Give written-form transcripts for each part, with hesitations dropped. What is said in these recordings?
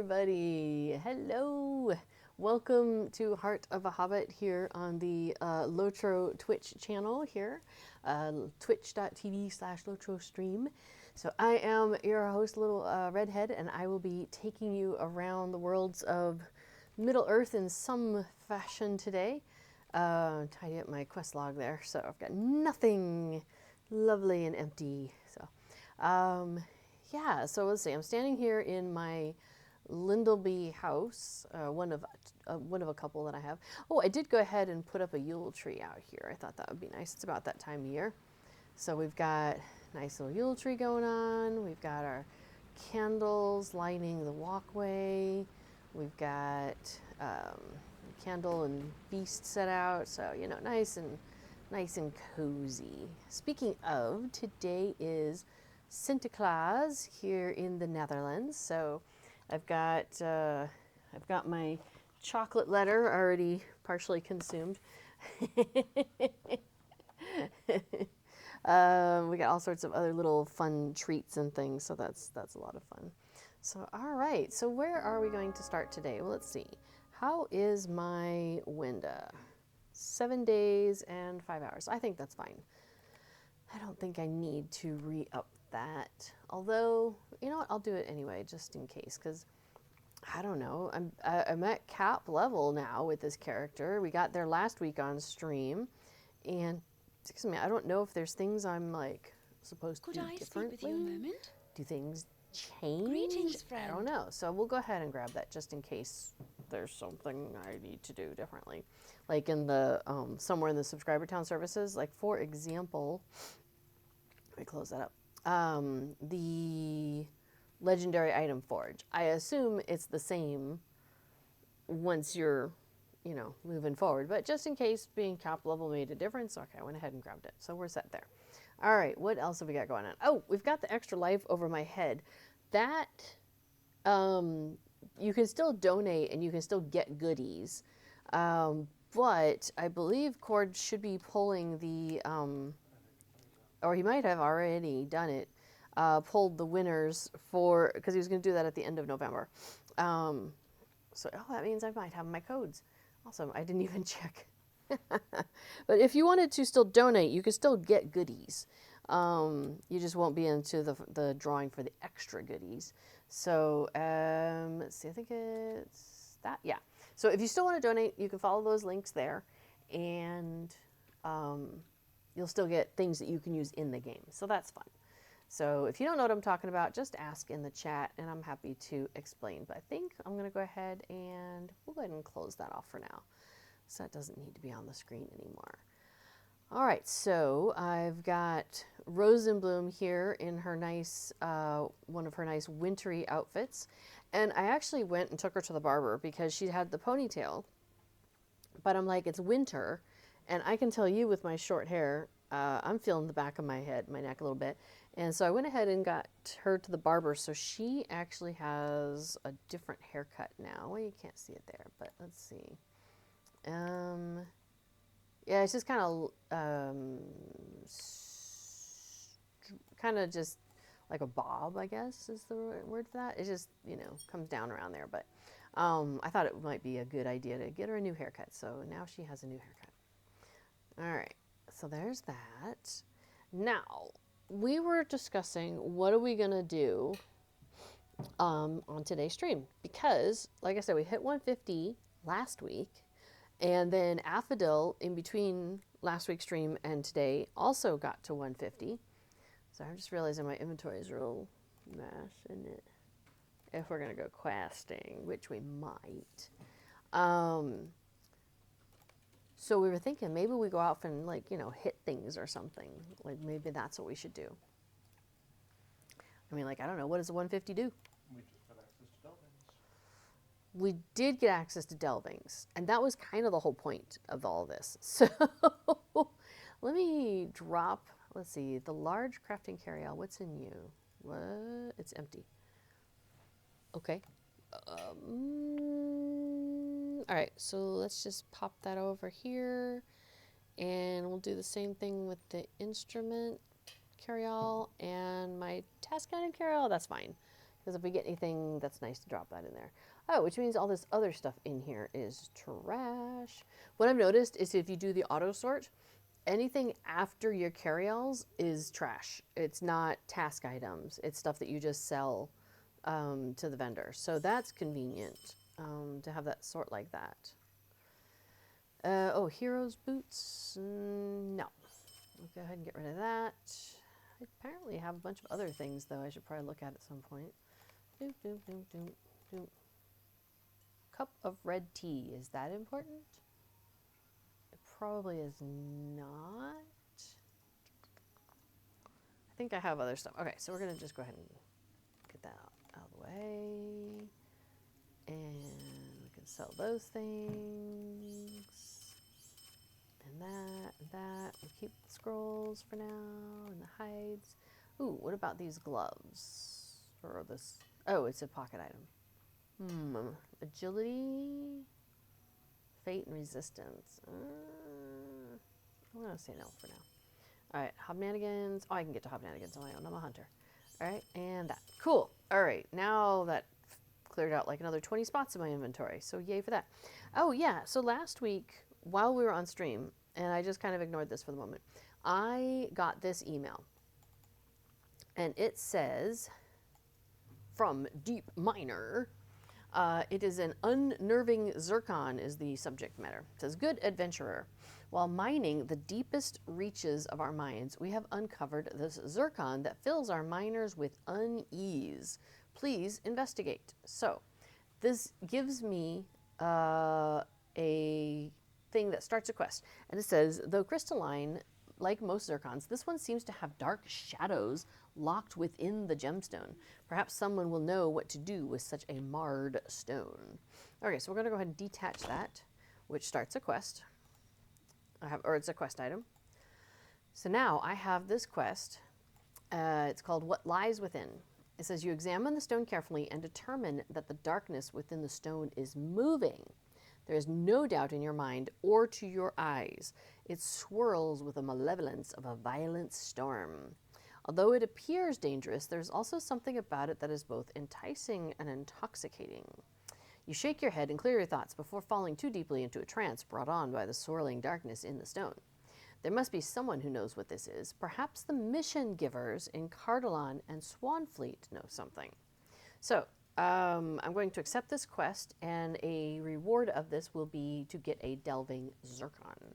everybody. Hello. Welcome to Heart of a Hobbit here on the Lotro Twitch channel here, twitch.tv/Lotro stream. So I am your host, Little Redhead, and I will be taking you around the worlds of Middle Earth in some fashion today. Tidy up my quest log there, so I've got nothing lovely and empty. So, yeah, so let's see. I'm standing here in my Lindleby house, one of a couple that I have. Oh, I did go ahead and put up a Yule tree out here. I thought that would be nice. It's about that time of year. So we've got a nice little Yule tree going on. We've got our candles lining the walkway. We've got candle and feast set out. So, you know, nice and cozy. Speaking of, today is Sinterklaas here in the Netherlands. So I've got my chocolate letter already partially consumed. We got all sorts of other little fun treats and things, so that's a lot of fun. So all right, so where are we going to start today? Well, let's see. How is my window? 7 days and 5 hours. I think that's fine. I don't think I need to re-up that. Although, you know what, I'll do it anyway, just in case, because I don't know. I'm at cap level now with this character. We got there last week on stream, and excuse me, I don't know if there's things I'm like supposed to do differently. Could I speak with you a moment? Do things change? Greetings, friend. I don't know. So we'll go ahead and grab that just in case there's something I need to do differently. Like in the somewhere in the subscriber town services, like for example, let me close that up. The legendary item forge. I assume it's the same once you're, you know, moving forward. But just in case being cap level made a difference, okay, I went ahead and grabbed it. So we're set there. All right, what else have we got going on? Oh, we've got the extra life over my head. That, you can still donate and you can still get goodies. But I believe Cord should be pulling the, or he might have already done it, pulled the winners for, because he was going to do that at the end of November. So that means I might have my codes. Awesome, I didn't even check. But if you wanted to still donate, you could still get goodies. You just won't be into the drawing for the extra goodies. So let's see, I think it's that, yeah. So if you still want to donate, you can follow those links there, and you'll still get things that you can use in the game. So that's fun. So if you don't know what I'm talking about, just ask in the chat, and I'm happy to explain. But I think I'm going to go ahead and we'll go ahead and close that off for now. So that doesn't need to be on the screen anymore. All right, so I've got Rosenbloom here in her nice, one of her nice wintry outfits. And I actually went and took her to the barber because she had the ponytail. But I'm like, it's winter, and I can tell you with my short hair, I'm feeling the back of my head, my neck a little bit. And so I went ahead and got her to the barber. So she actually has a different haircut now. Well, you can't see it there, but let's see. Yeah, it's just kind of just like a bob, I guess is the word for that. It just, you know, comes down around there. But I thought it might be a good idea to get her a new haircut. So now she has a new haircut. All right, so there's that. Now, we were discussing what are we going to do on today's stream. Because, like I said, we hit 150 last week. And then Affodil, in between last week's stream and today, also got to 150. So I'm just realizing my inventory is a real mess, isn't it? If we're going to go questing, which we might. So we were thinking maybe we go out and, like, you know, hit things or something. Like, maybe that's what we should do. I mean, like, I don't know. What does the 150 do? We just got access to Delvings. We did get access to Delvings, and that was kind of the whole point of all this. So let me drop, let's see, the large crafting carryall. What's in you? What? It's empty. Okay. All right, so let's just pop that over here, and we'll do the same thing with the instrument carryall and my task item carryall. That's fine. Because if we get anything, that's nice to drop that in there. Oh, which means all this other stuff in here is trash. What I've noticed is if you do the auto sort, anything after your carry-alls is trash. It's not task items. It's stuff that you just sell to the vendor. So that's convenient to have that sort like that. Oh, heroes boots. No. We'll go ahead and get rid of that. I apparently have a bunch of other things, though, I should probably look at some point. Doop, doop, doop, doop, doop. Cup of red tea. Is that important? It probably is not. I think I have other stuff. Okay, so we're going to just go ahead and get that out of the way. And we can sell those things. And that. We'll keep the scrolls for now, and the hides. Ooh, what about these gloves? Or this, oh, it's a pocket item. Agility, fate, and resistance. I'm gonna say no for now. All right, hobnanigans. Oh, I can get to hobnanigans on my own. I'm a hunter. All right, and that. Cool. All right, now that cleared out like another 20 spots in my inventory, so yay for that. Oh yeah, so last week while we were on stream, and I just kind of ignored this for the moment, I got this email, and it says, from Deep Miner, it is an unnerving zircon is the subject matter. It says, good adventurer, while mining the deepest reaches of our mines, we have uncovered this zircon that fills our miners with unease. Please investigate. So this gives me a thing that starts a quest, and it says, though crystalline, like most zircons, this one seems to have dark shadows locked within the gemstone. Perhaps someone will know what to do with such a marred stone. Okay, so we're going to go ahead and detach that, which starts a quest. Or it's a quest item. So now I have this quest. It's called What Lies Within. It says, you examine the stone carefully and determine that the darkness within the stone is moving. There is no doubt in your mind or to your eyes. It swirls with the malevolence of a violent storm. Although it appears dangerous, there's also something about it that is both enticing and intoxicating. You shake your head and clear your thoughts before falling too deeply into a trance brought on by the swirling darkness in the stone. There must be someone who knows what this is. Perhaps the mission givers in Cardalon and Swanfleet know something. So, I'm going to accept this quest, and a reward of this will be to get a Delving Zircon.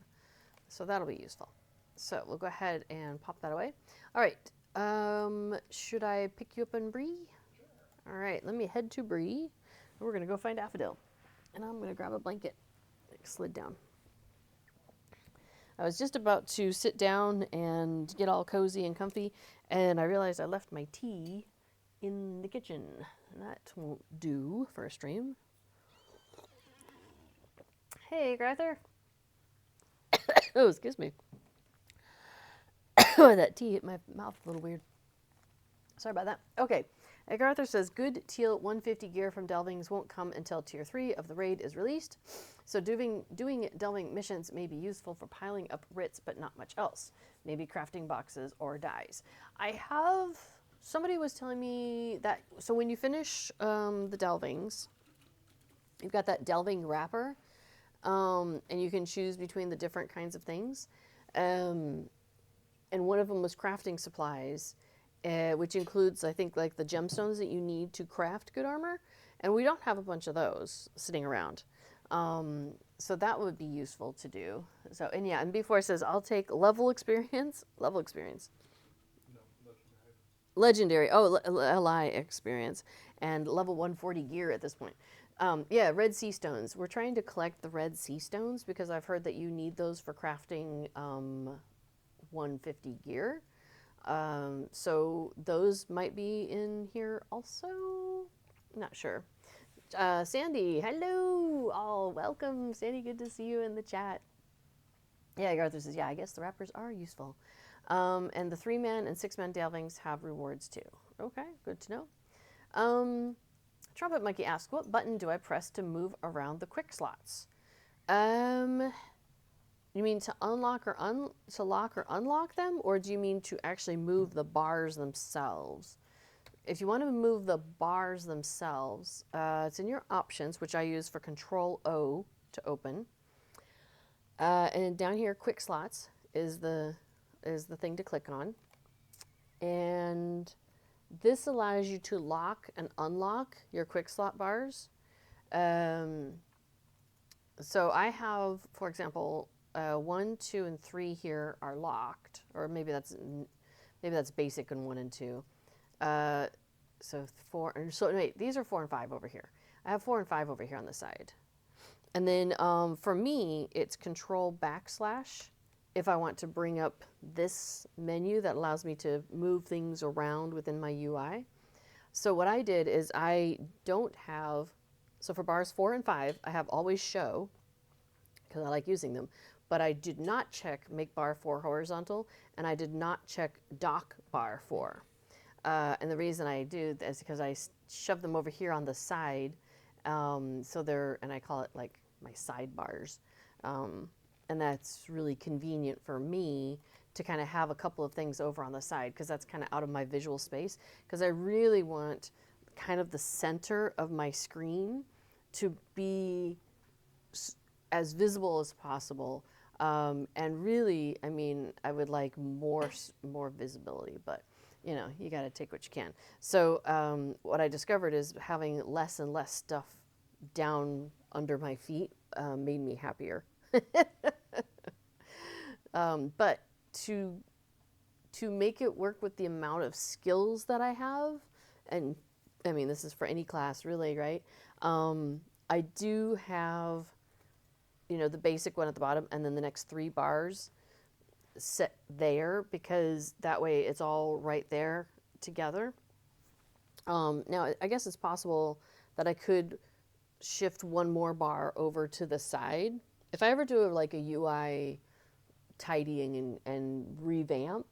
So that'll be useful. So we'll go ahead and pop that away. All right. Should I pick you up in Bree? Sure. All right. Let me head to Bree. We're going to go find Affodil. And I'm going to grab a blanket. It slid down. I was just about to sit down and get all cozy and comfy, and I realized I left my tea in the kitchen. That won't do for a stream. Hey, Garther. Oh, excuse me. That tea hit my mouth a little weird. Sorry about that. Okay. Garther says, good teal 150 gear from Delvings won't come until tier 3 of the raid is released. So doing Delving missions may be useful for piling up writs, but not much else. Maybe crafting boxes or dyes. Somebody was telling me that, so when you finish the Delvings, you've got that Delving wrapper, and you can choose between the different kinds of things. And one of them was crafting supplies, which includes, I think, like the gemstones that you need to craft good armor. And we don't have a bunch of those sitting around. So that would be useful to do. So, and yeah, and before it says, I'll take level experience. Level experience. Legendary. Oh, LI experience. And level 140 gear at this point. Yeah, red sea stones. We're trying to collect the red sea stones because I've heard that you need those for crafting 150 gear. So those might be in here also. Not sure. Sandy, hello. Oh, welcome. Sandy, good to see you in the chat. Yeah, Arthur says, yeah, I guess the wrappers are useful. And the 3-man and 6-man Delvings have rewards too. Okay, good to know. Trumpet Monkey asks, what button do I press to move around the quick slots? You mean to unlock or lock or unlock them, or do you mean to actually move the bars themselves? if you want to move the bars themselves, it's in your options, which I use for Control O to open. And down here, quick slots is the thing to click on. And this allows you to lock and unlock your quick slot bars. So I have, for example, 1, 2, and 3 here are locked, or maybe that's basic in 1 and 2. So 4. So wait, these are 4 and 5 over here. I have 4 and 5 over here on the side. And then for me, it's Control / if I want to bring up this menu that allows me to move things around within my UI. So what I did is I don't have, so for bars 4 and 5, I have always show, because I like using them, but I did not check make bar 4 horizontal, and I did not check dock bar 4. And the reason I do is because I shove them over here on the side, so they're, and I call it like my sidebars. And that's really convenient for me to kind of have a couple of things over on the side, because that's kind of out of my visual space, because I really want kind of the center of my screen to be as visible as possible. And really, I mean, I would like more visibility, but you know, you got to take what you can. So what I discovered is having less and less stuff down under my feet made me happier. But to make it work with the amount of skills that I have, and I mean, this is for any class really, right? I do have, you know, the basic one at the bottom, and then the next 3 bars set there, because that way it's all right there together. Now, I guess it's possible that I could shift 1 more bar over to the side. If I ever do like a UI tidying and revamp,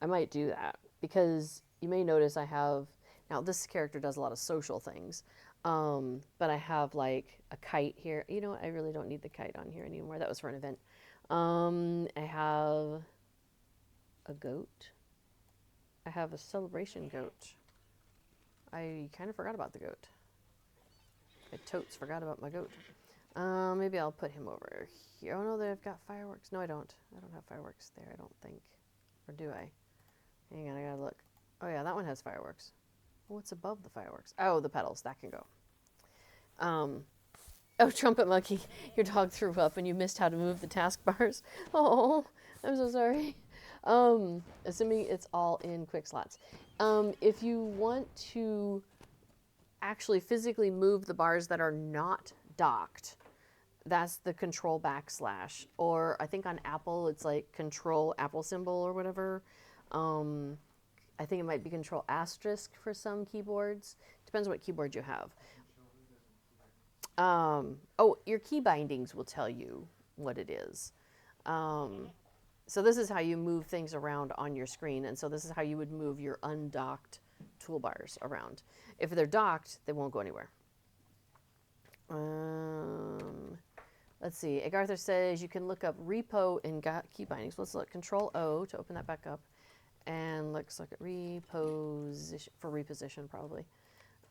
I might do that, because you may notice I have, now this character does a lot of social things, but I have like a kite here. You know what? I really don't need the kite on here anymore. That was for an event. I have a goat. I have a celebration goat. I kind of forgot about the goat. I totes forgot about my goat. Maybe I'll put him over here. Oh no, they've got fireworks. No, I don't. I don't have fireworks there, I don't think. Or do I? Hang on, I gotta look. Oh yeah, that one has fireworks. What's above the fireworks? Oh, the petals. That can go. Oh, Trumpet Monkey, your dog threw up and you missed how to move the taskbars. Oh, I'm so sorry. Assuming it's all in quick slots. If you want to actually physically move the bars that are not docked, that's the Control /, or I think on Apple it's like Control Apple symbol or whatever. I think it might be Control * for some keyboards. Depends on what keyboard you have. Oh, your key bindings will tell you what it is. So this is how you move things around on your screen, and so this is how you would move your undocked toolbars around. If they're docked, they won't go anywhere. Let's see. Agartha says you can look up repo in key bindings. Let's look. Control O to open that back up. And let's look at reposition, for reposition probably.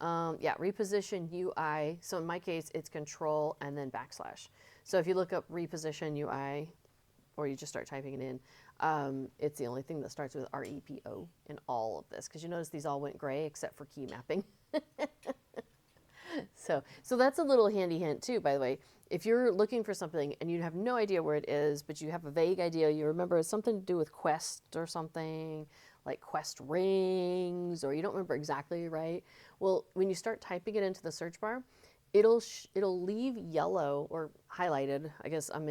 Yeah, reposition UI. So in my case, it's Control and then /. So if you look up reposition UI, or you just start typing it in, it's the only thing that starts with REPO in all of this. Because you notice these all went gray except for key mapping. So that's a little handy hint too, by the way. If you're looking for something and you have no idea where it is, but you have a vague idea, you remember it's something to do with quest or something, like quest rings, or you don't remember exactly, right? Well, when you start typing it into the search bar, it'll leave yellow or highlighted. I guess I'm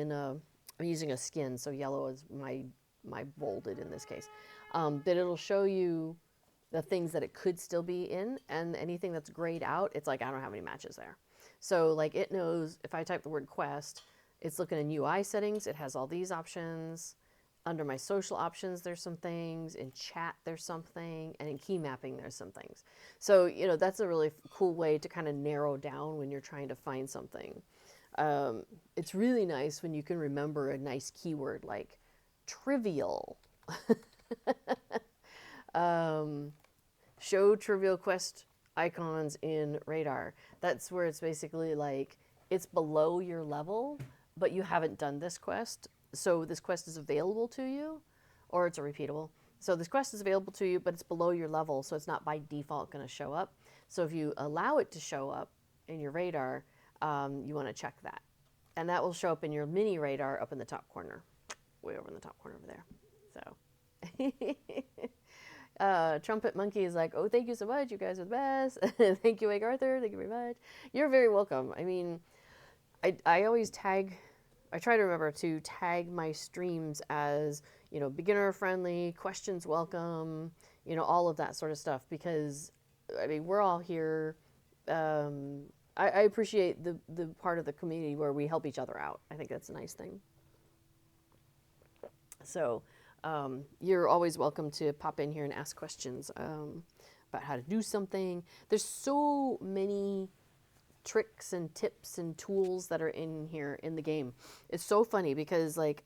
using a skin, so yellow is my bolded in this case. But it'll show you the things that it could still be in, and anything that's grayed out, it's like, I don't have any matches there. So like it knows if I type the word quest, it's looking in UI settings, it has all these options. Under my social options, there's some things. In chat, there's something. And in key mapping, there's some things. So, you know, that's a really cool way to kind of narrow down when you're trying to find something. It's really nice when you can remember a nice keyword like trivial. show trivial quest icons in radar. That's where it's basically like it's below your level, but you haven't done this quest. So this quest is available to you, or it's a repeatable. So this quest is available to you, but it's below your level, so it's not by default going to show up. So if you allow it to show up in your radar, you want to check that. And that will show up in your mini radar up in the top corner, way over in the top corner over there. So, Trumpet Monkey is like, oh, thank you so much. You guys are the best. Thank you, Wake Arthur. Thank you very much. You're very welcome. I mean, I always I try to remember to tag my streams as, beginner friendly, questions welcome, all of that sort of stuff, because, I mean, we're all here. I appreciate the part of the community where we help each other out. I think that's a nice thing. So you're always welcome to pop in here and ask questions about how to do something. There's so many tricks and tips and tools that are in here in the game. It's so funny because like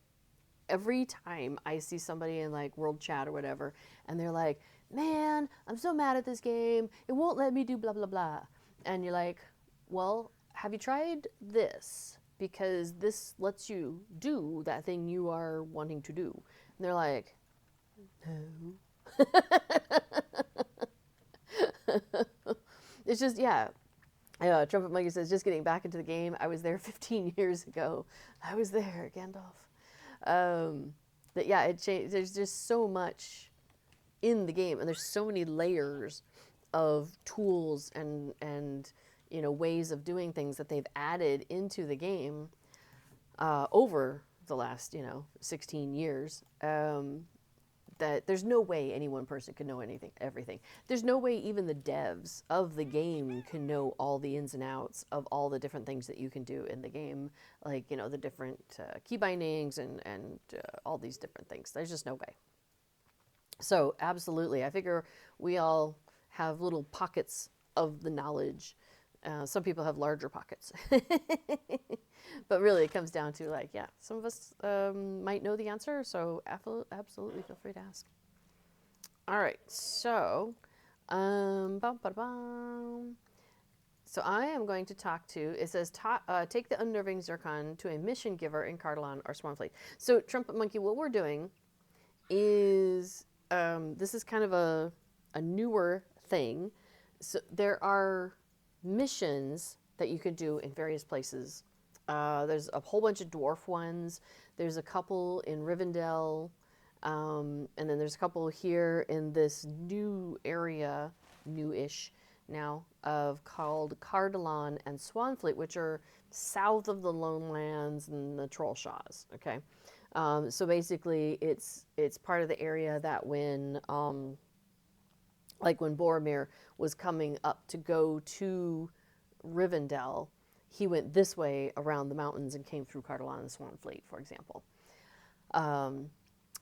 every time I see somebody in like world chat or whatever, and they're like, man, I'm so mad at this game. It won't let me do blah, blah, blah. And you're like, well, have you tried this? Because this lets you do that thing you are wanting to do. And they're like, no. It's just, yeah. Trumpet Monkey says, just getting back into the game. I was there 15 years ago. I was there, Gandalf. But yeah, it changed. There's just so much in the game, and there's so many layers of tools and ways of doing things that they've added into the game over the last 16 years. That there's no way any one person can know everything. There's no way even the devs of the game can know all the ins and outs of all the different things that you can do in the game, like the different key bindings and all these different things. There's just no way. So absolutely, I figure we all have little pockets of the knowledge. Some people have larger pockets. But really, it comes down to like, yeah, some of us might know the answer, so absolutely feel free to ask. All right, so, so I am going to talk to, it says, take the unnerving Zircon to a mission giver in Cardolan or Swanfleet. So, Trumpet Monkey, what we're doing is, this is kind of a newer thing. So there are missions that you could do in various places. There's a whole bunch of dwarf ones. There's a couple in Rivendell. And then there's a couple here in this new area, new-ish now, called Cardolan and Swanfleet, which are south of the Lonelands and the Trollshaws, okay? So basically, it's part of the area that when Boromir was coming up to go to Rivendell, he went this way around the mountains and came through Cardolan and Swanfleet, for example.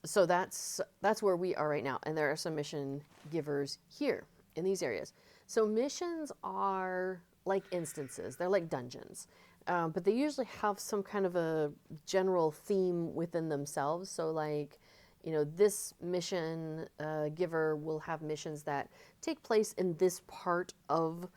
So that's where we are right now, and there are some mission givers here in these areas. So missions are like instances; they're like dungeons, but they usually have some kind of a general theme within themselves. So like, this mission giver will have missions that take place in this part of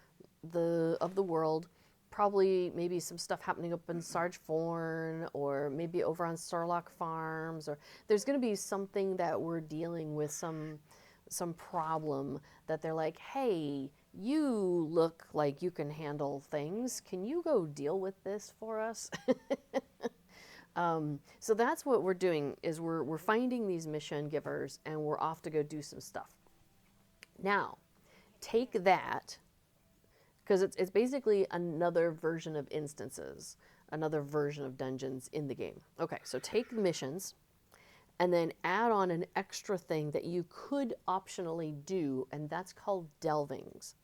the world. Probably maybe some stuff happening up in Sarge Forn, or maybe over on Starlock Farms, or there's going to be something that we're dealing with, some problem that they're like, hey, you look like you can handle things. Can you go deal with this for us? So that's what we're doing, is we're finding these mission givers, and we're off to go do some stuff. Now, take that, because it's basically another version of instances, another version of dungeons in the game. Okay, so take the missions, and then add on an extra thing that you could optionally do, and that's called Delvings.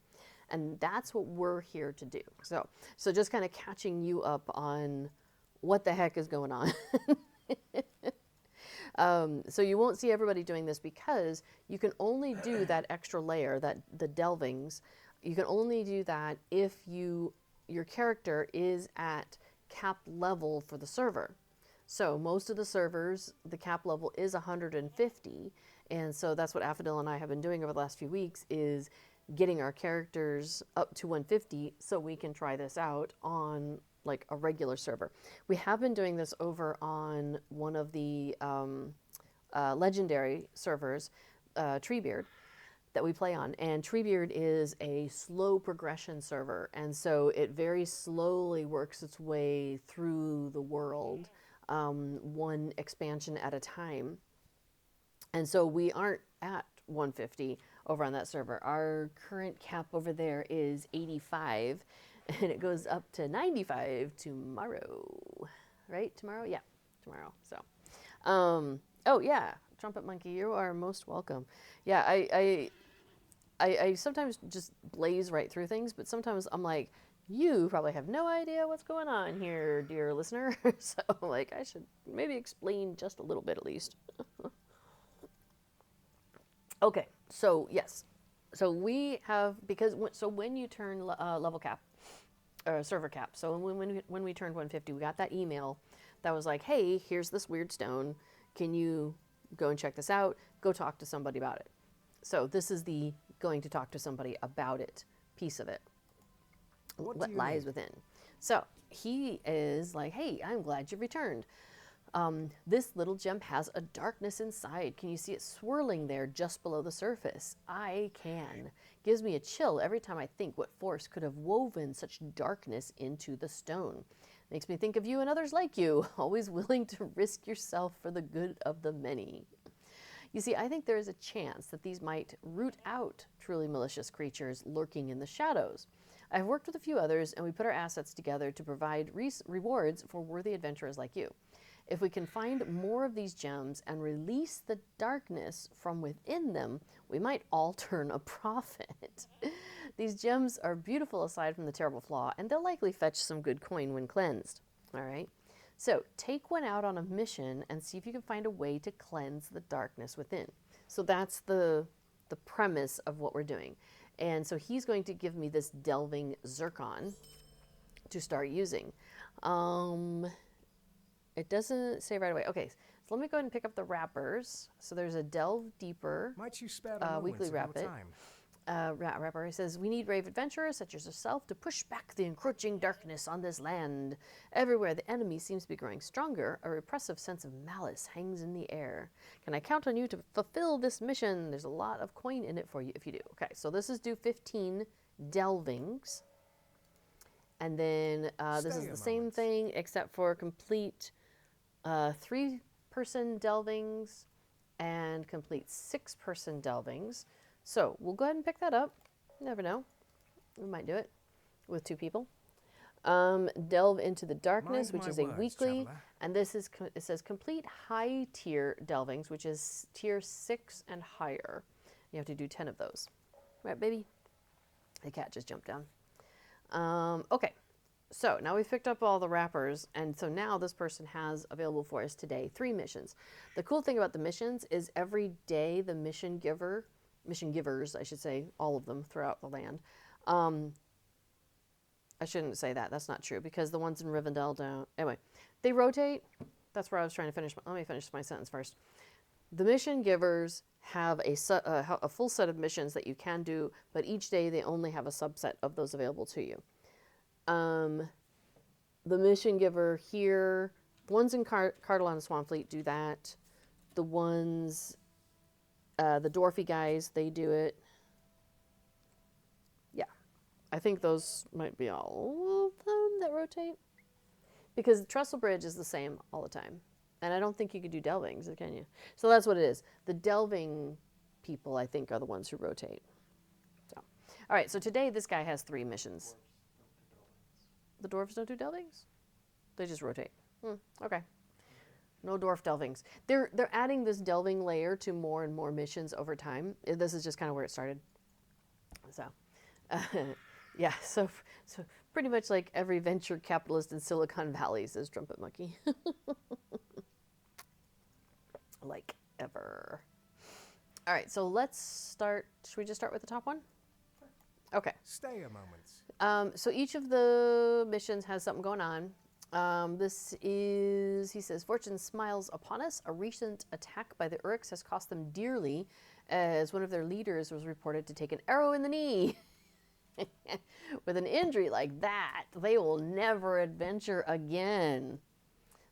And that's what we're here to do. So just kind of catching you up on what the heck is going on. So you won't see everybody doing this, because you can only do that extra layer, that the Delvings. You can only do that if your character is at cap level for the server. So most of the servers, the cap level is 150, and so that's what Affadil and I have been doing over the last few weeks is getting our characters up to 150 so we can try this out on like a regular server. We have been doing this over on one of the legendary servers, Treebeard, that we play on. And Treebeard is a slow progression server, and so it very slowly works its way through the world, one expansion at a time. And so we aren't at 150 over on that server. Our current cap over there is 85, and it goes up to 95 tomorrow. Right? Tomorrow? Yeah, tomorrow. So, oh yeah, Trumpet Monkey, you are most welcome. Yeah, I sometimes just blaze right through things, but sometimes I'm like, you probably have no idea what's going on here, dear listener. So, like, I should maybe explain just a little bit at least. Okay, so yes. So we have, because, so when you turn level cap, or server cap, so when we turned 150, we got that email that was like, hey, here's this weird stone. Can you go and check this out? Go talk to somebody about it. So this is the going to talk to somebody about it piece of it. What lies within. So he is like, hey, I'm glad you returned. This little gem has a darkness inside. Can you see it swirling there just below the surface? I can. Gives me a chill every time I think what force could have woven such darkness into the stone. Makes me think of you and others like you, always willing to risk yourself for the good of the many. You see, I think there is a chance that these might root out truly malicious creatures lurking in the shadows. I've worked with a few others, and we put our assets together to provide rewards for worthy adventurers like you. If we can find more of these gems and release the darkness from within them, we might all turn a profit. These gems are beautiful aside from the terrible flaw, and they'll likely fetch some good coin when cleansed. All right? So take one out on a mission and see if you can find a way to cleanse the darkness within. So that's the premise of what we're doing. And so he's going to give me this delving zircon to start using. It doesn't say right away. Okay, so let me go ahead and pick up the wrappers. So there's a delve deeper Might you spare the weekly rapid. Wrapper. He says, we need brave adventurers such as yourself to push back the encroaching darkness on this land. Everywhere the enemy seems to be growing stronger, a repressive sense of malice hangs in the air. Can I count on you to fulfill this mission? There's a lot of coin in it for you if you do. Okay, so this is due 15 delvings. And then this is the same thing except for complete 3-person delvings and complete 6-person delvings. So we'll go ahead and pick that up. You never know. We might do it with 2 people. Delve into the darkness, which is a weekly. Traveler. And this is, it says complete high tier delvings, which is tier 6 and higher. You have to do 10 of those. Right, baby? The cat just jumped down. Okay. So now we've picked up all the wrappers, and so now this person has available for us today 3 missions. The cool thing about the missions is every day the mission givers, I should say, all of them throughout the land. I shouldn't say that. That's not true, because the ones in Rivendell don't. Anyway, they rotate. That's where I was trying to finish. Let me finish my sentence first. The mission givers have a full set of missions that you can do, but each day they only have a subset of those available to you. The mission giver here, the ones in Cardelon and Swanfleet do that. The ones, the dwarfy guys, they do it. Yeah. I think those might be all of them that rotate. Because the Trestle Bridge is the same all the time. And I don't think you could do delvings, can you? So that's what it is. The delving people, I think, are the ones who rotate. So, all right, so today this guy has 3 missions. The dwarves don't do delvings? They just rotate. Okay. No dwarf delvings. They're adding this delving layer to more and more missions over time. This is just kind of where it started. So, yeah. So pretty much like every venture capitalist in Silicon Valley, says Trumpet Monkey. Like ever. All right. So let's start. Should we just start with the top one? Okay. Stay a moment. So each of the missions has something going on. This is, he says, fortune smiles upon us. A recent attack by the Uruks has cost them dearly, as one of their leaders was reported to take an arrow in the knee. With an injury like that, they will never adventure again.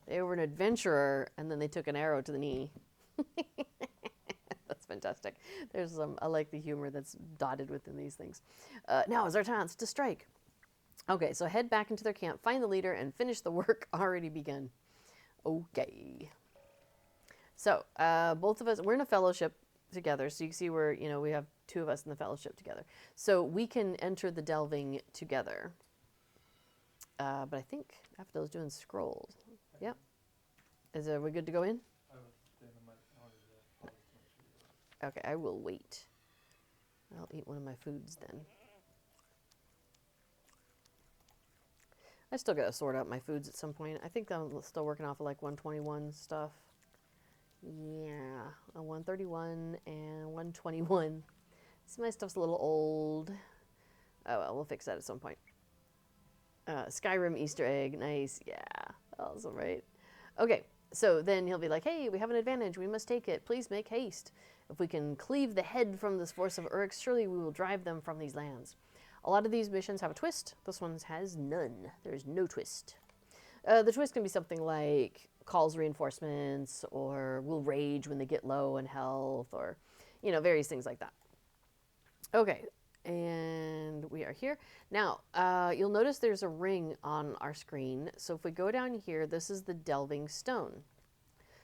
They were an adventurer, and then they took an arrow to the knee. That's fantastic. There's some, I like the humor that's dotted within these things. Now is our chance to strike. Okay, so head back into their camp, find the leader, and finish the work already begun. Okay. So, both of us, we're in a fellowship together. So you can see where, you know, we have two of us in the fellowship together. So we can enter the delving together. But I think Aphrodite's doing scrolls. Yep. Are we good to go in? Okay, I will wait. I'll eat one of my foods then. I still gotta sort out my foods at some point. I think I'm still working off of like 121 stuff. Yeah, a 131 and 121. See, my stuff's a little old. Oh well, we'll fix that at some point. Skyrim Easter egg, nice. Yeah, awesome, right? Okay, so then he'll be like, hey, we have an advantage. We must take it. Please make haste. If we can cleave the head from this force of Uruks, surely we will drive them from these lands. A lot of these missions have a twist. This one has none. There's no twist. The twist can be something like calls reinforcements, or will rage when they get low in health, or, you know, various things like that. Okay, and we are here. Now, you'll notice there's a ring on our screen. So if we go down here, this is the Delving Stone.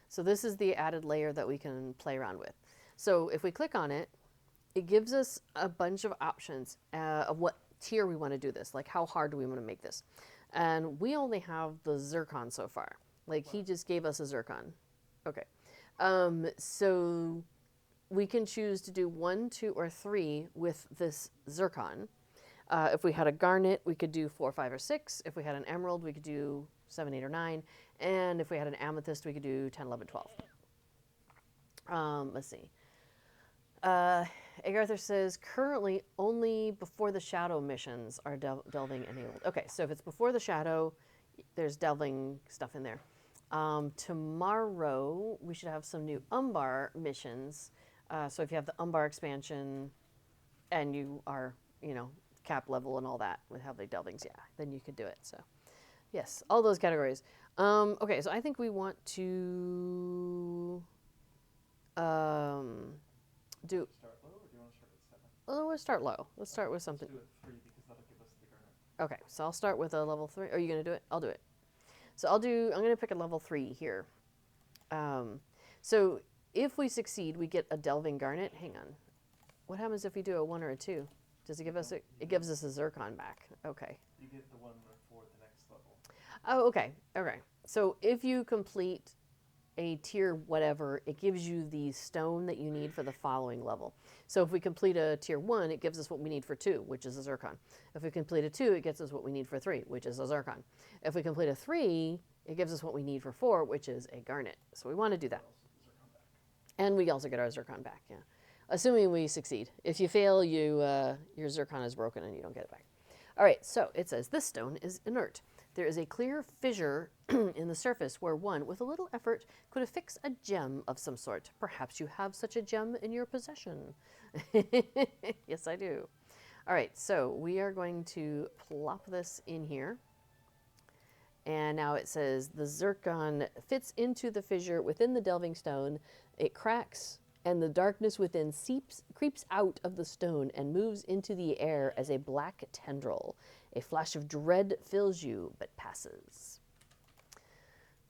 So this is the added layer that we can play around with. So if we click on it, it gives us a bunch of options of what tier we want to do this. Like, how hard do we want to make this? And we only have the Zircon so far. Like, he just gave us a Zircon. Okay. So we can choose to do 1, 2, or 3 with this Zircon. If we had a Garnet, we could do 4, 5, or 6. If we had an Emerald, we could do 7, 8, or 9. And if we had an Amethyst, we could do 10, 11, 12. Let's see. Agartha says, currently only before the shadow missions are delving enabled. Okay, so if it's before the shadow, there's delving stuff in there. Tomorrow, we should have some new Umbar missions. So if you have the Umbar expansion and you are, you know, cap level and all that with how they delvings, yeah, then you could do it. So yes, all those categories. Okay, so I think we want to do. Start low, or do you want to start with 7? Oh, let's start low. Let's start with something. Let's do it 3 because that'll give us the garnet. Okay, so I'll start with a level 3. Are you going to do it? I'll do it. So I'm going to pick a level 3 here. So if we succeed, we get a Delving Garnet. Hang on. What happens if we do a 1 or a 2? Does it give us it gives us a Zircon back. Okay. You get the 1 for the next level. Oh, okay. Okay. So if you complete a tier whatever, it gives you the stone that you need for the following level. So if we complete a tier 1, it gives us what we need for 2, which is a Zircon. If we complete a 2, it gets us what we need for 3, which is a Zircon. If we complete a 3, it gives us what we need for 4, which is a Garnet. So we want to do that. And we also get our Zircon back, yeah. Assuming we succeed. If you fail, your Zircon is broken and you don't get it back. All right, so it says, this stone is inert. There is a clear fissure in the surface where one, with a little effort, could affix a gem of some sort. Perhaps you have such a gem in your possession. Yes, I do. All right, so we are going to plop this in here. And now it says, the Zircon fits into the fissure within the delving stone. It cracks, and the darkness within creeps out of the stone and moves into the air as a black tendril. A flash of dread fills you, but passes.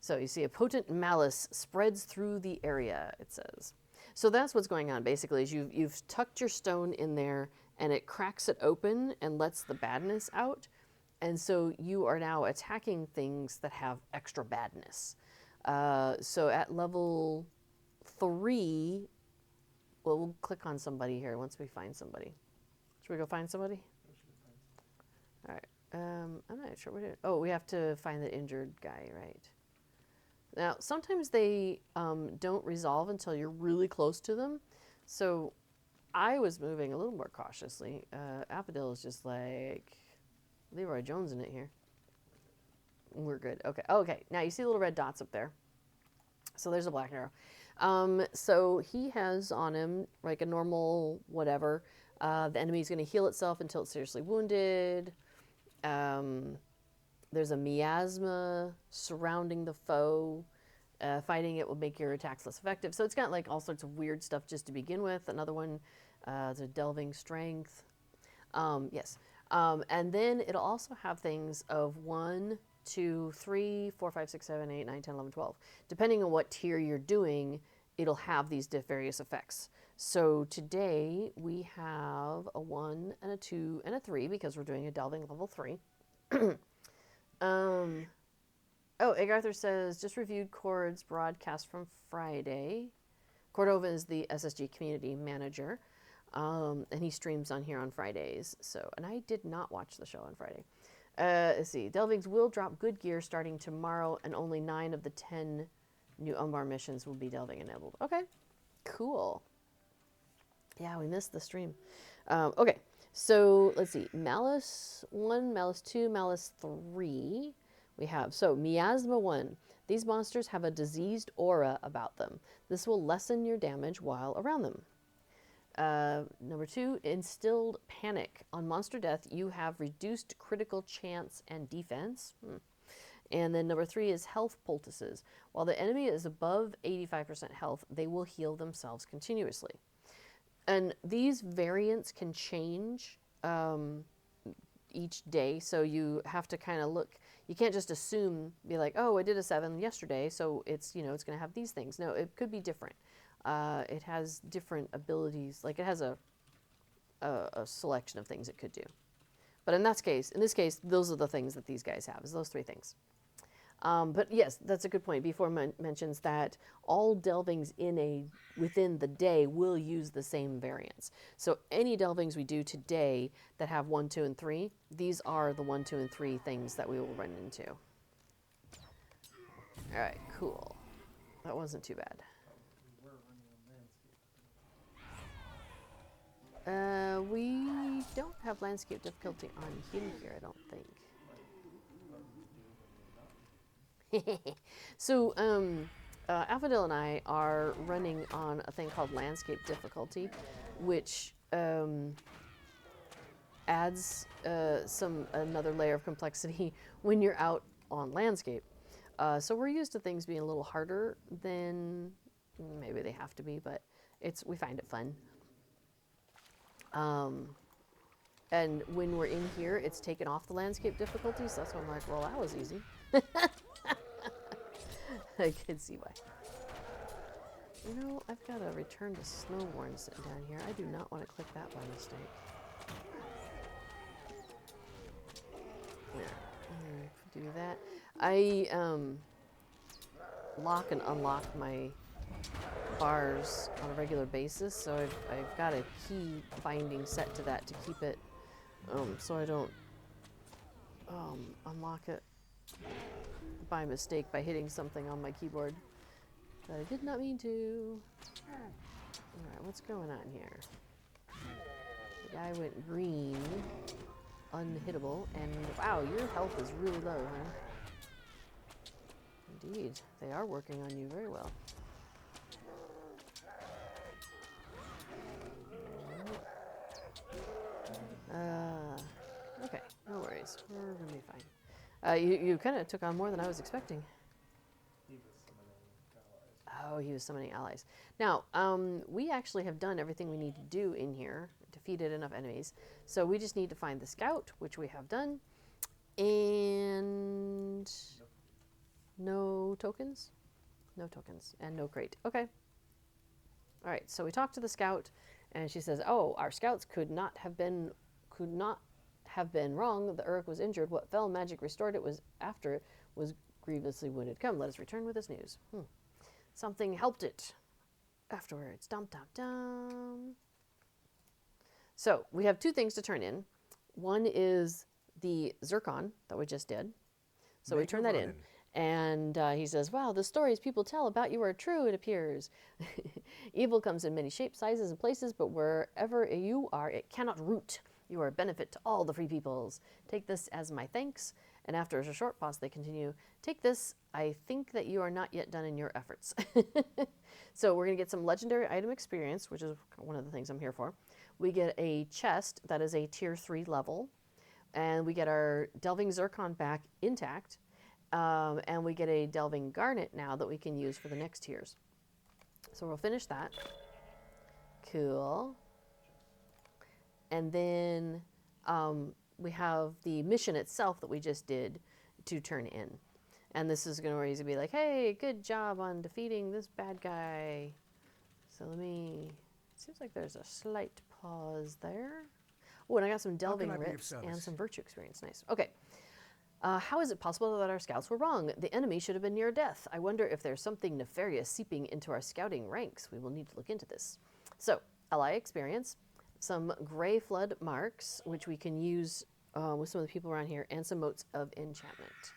So you see a potent malice spreads through the area, it says. So that's what's going on, basically, is you've tucked your stone in there, and it cracks it open and lets the badness out. And so you are now attacking things that have extra badness. So at level 3, well, we'll click on somebody here once we find somebody. Should we go find somebody? All right. I'm not sure what it is. Oh, we have to find the injured guy, right? Now, sometimes they don't resolve until you're really close to them. So I was moving a little more cautiously. Apodil is just like Leroy Jones in it here. We're good. Okay. Okay. Now you see little red dots up there. So there's a black arrow. So he has on him like a normal whatever. The enemy's going to heal itself until it's seriously wounded. There's a miasma surrounding the foe. Fighting it will make your attacks less effective. So it's got like all sorts of weird stuff just to begin with. Another one, is a delving strength. Yes. And then it'll also have things of 1, 2, 3, 4, 5, 6, 7, 8, 9, 10, 11, 12. Depending on what tier you're doing, it'll have these various effects. So today we have a 1 and a 2 and a 3 because we're doing a delving level 3. Oh, Egg Arthur says, just reviewed Cord's broadcast from Friday. Cordova is the SSG community manager, and he streams on here on Fridays. So, and I did not watch the show on Friday. Let's see. Delvings will drop good gear starting tomorrow, and only 9 of the 10 new Umbar missions will be delving enabled. Okay, cool. Yeah, we missed the stream. Okay, so let's see. Malice 1, Malice 2, Malice 3. We have, so Miasma 1. These monsters have a diseased aura about them. This will lessen your damage while around them. Number 2, Instilled Panic. On monster death, you have reduced critical chance and defense. And then number 3 is Health Poultices. While the enemy is above 85% health, they will heal themselves continuously. And these variants can change each day, so you have to kind of look. You can't just assume, be like, oh, I did a 7 yesterday, so it's, you know, it's going to have these things. No, it could be different. It has different abilities. Like it has a selection of things it could do. But in this case, those are the things that these guys have, is those 3 things. But yes, that's a good point. B4 mentions that all delvings within the day will use the same variants. So any delvings we do today that have 1, 2, and 3, these are the 1, 2, and 3 things that we will run into. All right, cool. That wasn't too bad. We don't have landscape difficulty on him here, I don't think. So, Alphadil and I are running on a thing called landscape difficulty, which adds another layer of complexity when you're out on landscape. So we're used to things being a little harder than maybe they have to be, but we find it fun. And when we're in here, it's taken off the landscape difficulty, so that's why I'm like, well, that was easy. I can see why. You know, I've got to return to Snowborn sitting down here. I do not want to click that by mistake. There, do that. I lock and unlock my bars on a regular basis, so I've got a key binding set to that to keep it, so I don't unlock it by mistake by hitting something on my keyboard that I did not mean to. Alright, what's going on here? The guy went green, unhittable, and wow, your health is really low, huh? Indeed, they are working on you very well. Okay, no worries. We're gonna be fine. You kind of took on more than I was expecting. He was summoning allies. Oh, he was summoning allies. Now, we actually have done everything we need to do in here, defeated enough enemies. So we just need to find the scout, which we have done, and no tokens? No tokens, and no crate. Okay. All right, so we talked to the scout, and she says, oh, our scouts could not have been wrong. The Uruk was injured. What fell magic restored it was after it was grievously wounded. Come, let us return with this news. Something helped it afterwards. Dum, dum, dum. So we have 2 things to turn in. One is the zircon that we just did. So we turn that in. And he says, wow, the stories people tell about you are true, it appears. Evil comes in many shapes, sizes, and places, but wherever you are, it cannot root. You are a benefit to all the free peoples. Take this as my thanks, And after a short pause, they continue, take this. I think that you are not yet done in your efforts. So we're going to get some legendary item experience, which is one of the things I'm here for. We get a chest that is a tier 3 level. And we get our Delving Zircon back intact. And we get a Delving Garnet now that we can use for the next tiers. So we'll finish that. Cool. And then we have the mission itself that we just did to turn in. And this is going to where he's going to be like, hey, good job on defeating this bad guy. So seems like there's a slight pause there. Oh, and I got some Delving Writs and some Virtue Experience. Nice. Okay. How is it possible that our scouts were wrong? The enemy should have been near death. I wonder if there's something nefarious seeping into our scouting ranks. We will need to look into this. So, ally experience, some gray flood marks, which we can use with some of the people around here, and some motes of enchantment.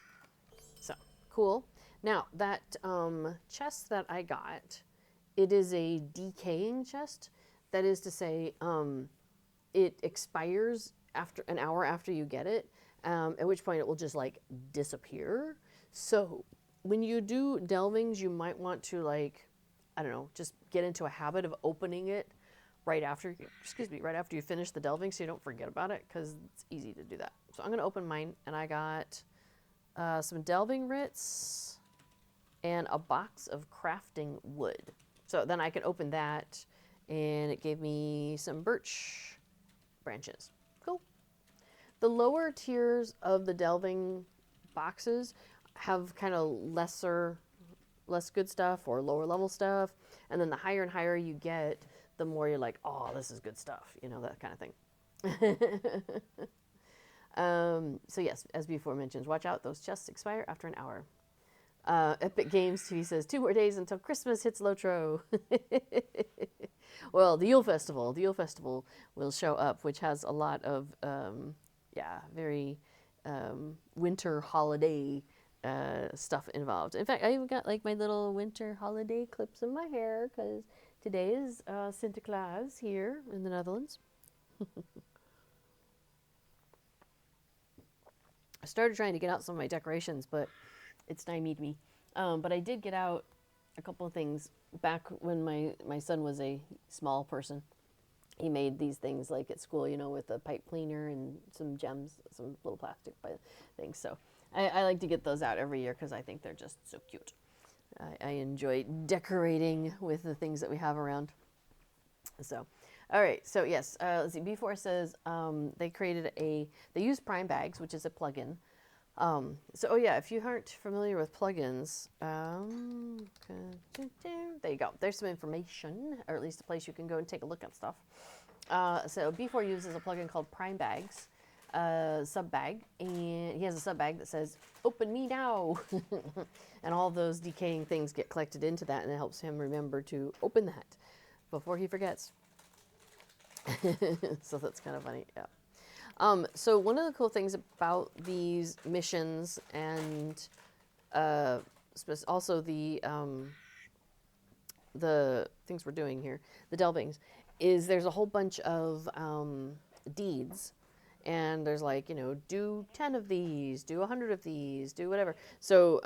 So, cool. Now, that chest that I got, it is a decaying chest. That is to say, it expires after an hour after you get it, at which point it will just like disappear. So when you do delvings, you might want to like, I don't know, just get into a habit of opening it right after you finish the delving so you don't forget about it, because it's easy to do that. So I'm going to open mine, and I got some Delving Writs and a box of crafting wood. So then I can open that, and it gave me some birch branches. Cool. The lower tiers of the delving boxes have kind of less good stuff or lower level stuff, and then the higher and higher you get, the more you're like, oh, this is good stuff, that kind of thing. So yes, as before mentioned, watch out, those chests expire after an hour. Epic Games TV says 2 more days until Christmas hits Lotro. Well, the Yule Festival will show up, which has a lot of very winter holiday stuff involved. In fact, I even got like my little winter holiday clips in my hair, because today is Sinterklaas here in the Netherlands. I started trying to get out some of my decorations, but it stymied me. But I did get out a couple of things back when my son was a small person. He made these things like at school, with a pipe cleaner and some gems, some little plastic things. So I like to get those out every year because I think they're just so cute. I enjoy decorating with the things that we have around. So, all right. So yes, let's see. B4 says they use Prime Bags, which is a plugin. If you aren't familiar with plugins, there you go. There's some information, or at least a place you can go and take a look at stuff. So B4 uses a plugin called Prime Bags, sub bag, and he has a sub bag that says, "Open me now," and all those decaying things get collected into that, and it helps him remember to open that before he forgets. So that's kind of funny, yeah. So one of the cool things about these missions and also the things we're doing here, the delvings, is there's a whole bunch of deeds, and there's like, do 10 of these, do 100 of these, do whatever. So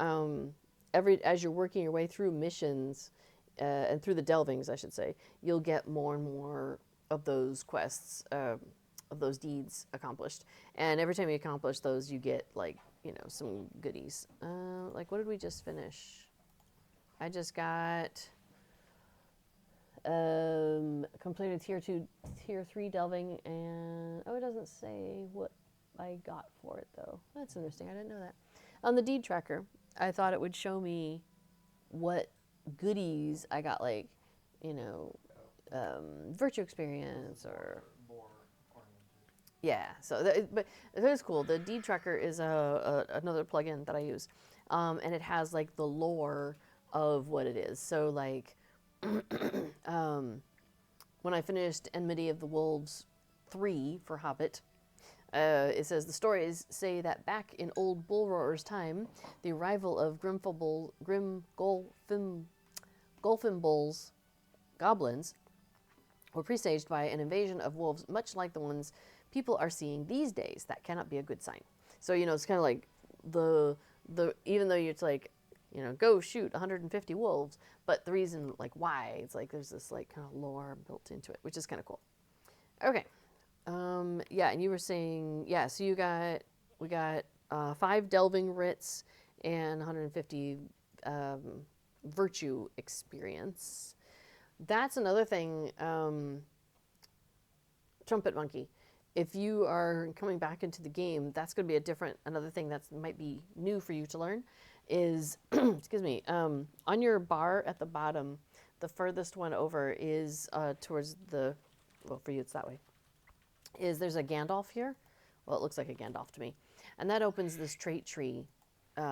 as you're working your way through missions and through the delvings, I should say, you'll get more and more of those quests. Of those deeds accomplished, and every time you accomplish those, you get like some goodies. Like, what did we just finish? I just got completed tier 3 delving, and it doesn't say what I got for it though. That's interesting. I didn't know that. On the deed tracker, I thought it would show me what goodies I got, like virtue experience or. Yeah, so but that's cool. The deed tracker is another plugin that I use, and it has like the lore of what it is. So like, when I finished Enmity of the Wolves 3 for Hobbit, it says the stories say that back in old Bull Roarer's time, the arrival of Golfinbol's goblins were presaged by an invasion of wolves, much like the ones people are seeing these days. That cannot be a good sign. So, it's kind of like the even though it's like, go shoot 150 wolves, but the reason like why it's like there's this like kind of lore built into it, which is kind of cool. Okay. Yeah, and you were saying, yeah, so we got 5 delving writs and 150 um, virtue experience. That's another thing, Trumpet Monkey. If you are coming back into the game, that's going to be another thing that might be new for you to learn is, excuse me, on your bar at the bottom, the furthest one over is towards well, for you it's that way, there's a Gandalf here. Well, it looks like a Gandalf to me. And that opens this trait tree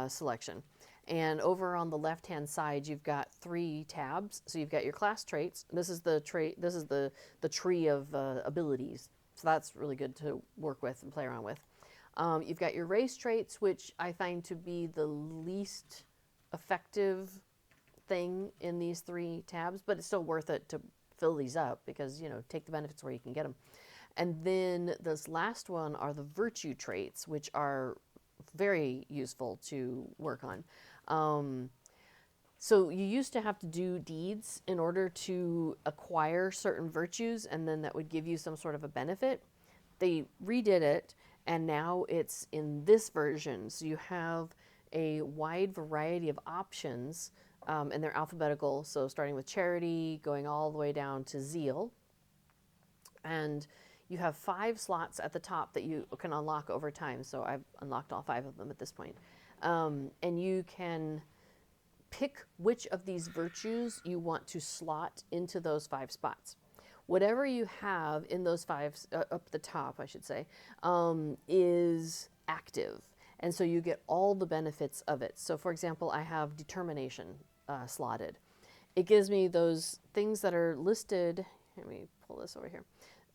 selection. And over on the left-hand side, you've got 3 tabs. So you've got your class traits. This is the trait. This is the tree of abilities. So that's really good to work with and play around with. You've got your race traits, which I find to be the least effective thing in these 3 tabs, but it's still worth it to fill these up because, take the benefits where you can get them. And then this last one are the virtue traits, which are very useful to work on. So you used to have to do deeds in order to acquire certain virtues, and then that would give you some sort of a benefit. They redid it, and now it's in this version. So you have a wide variety of options, and they're alphabetical. So starting with charity, going all the way down to zeal. And you have 5 slots at the top that you can unlock over time. So I've unlocked all 5 of them at this point. And you can pick which of these virtues you want to slot into those 5 spots. Whatever you have in those 5, up at the top, I should say, is active. And so you get all the benefits of it. So for example, I have determination slotted. It gives me those things that are listed. Let me pull this over here.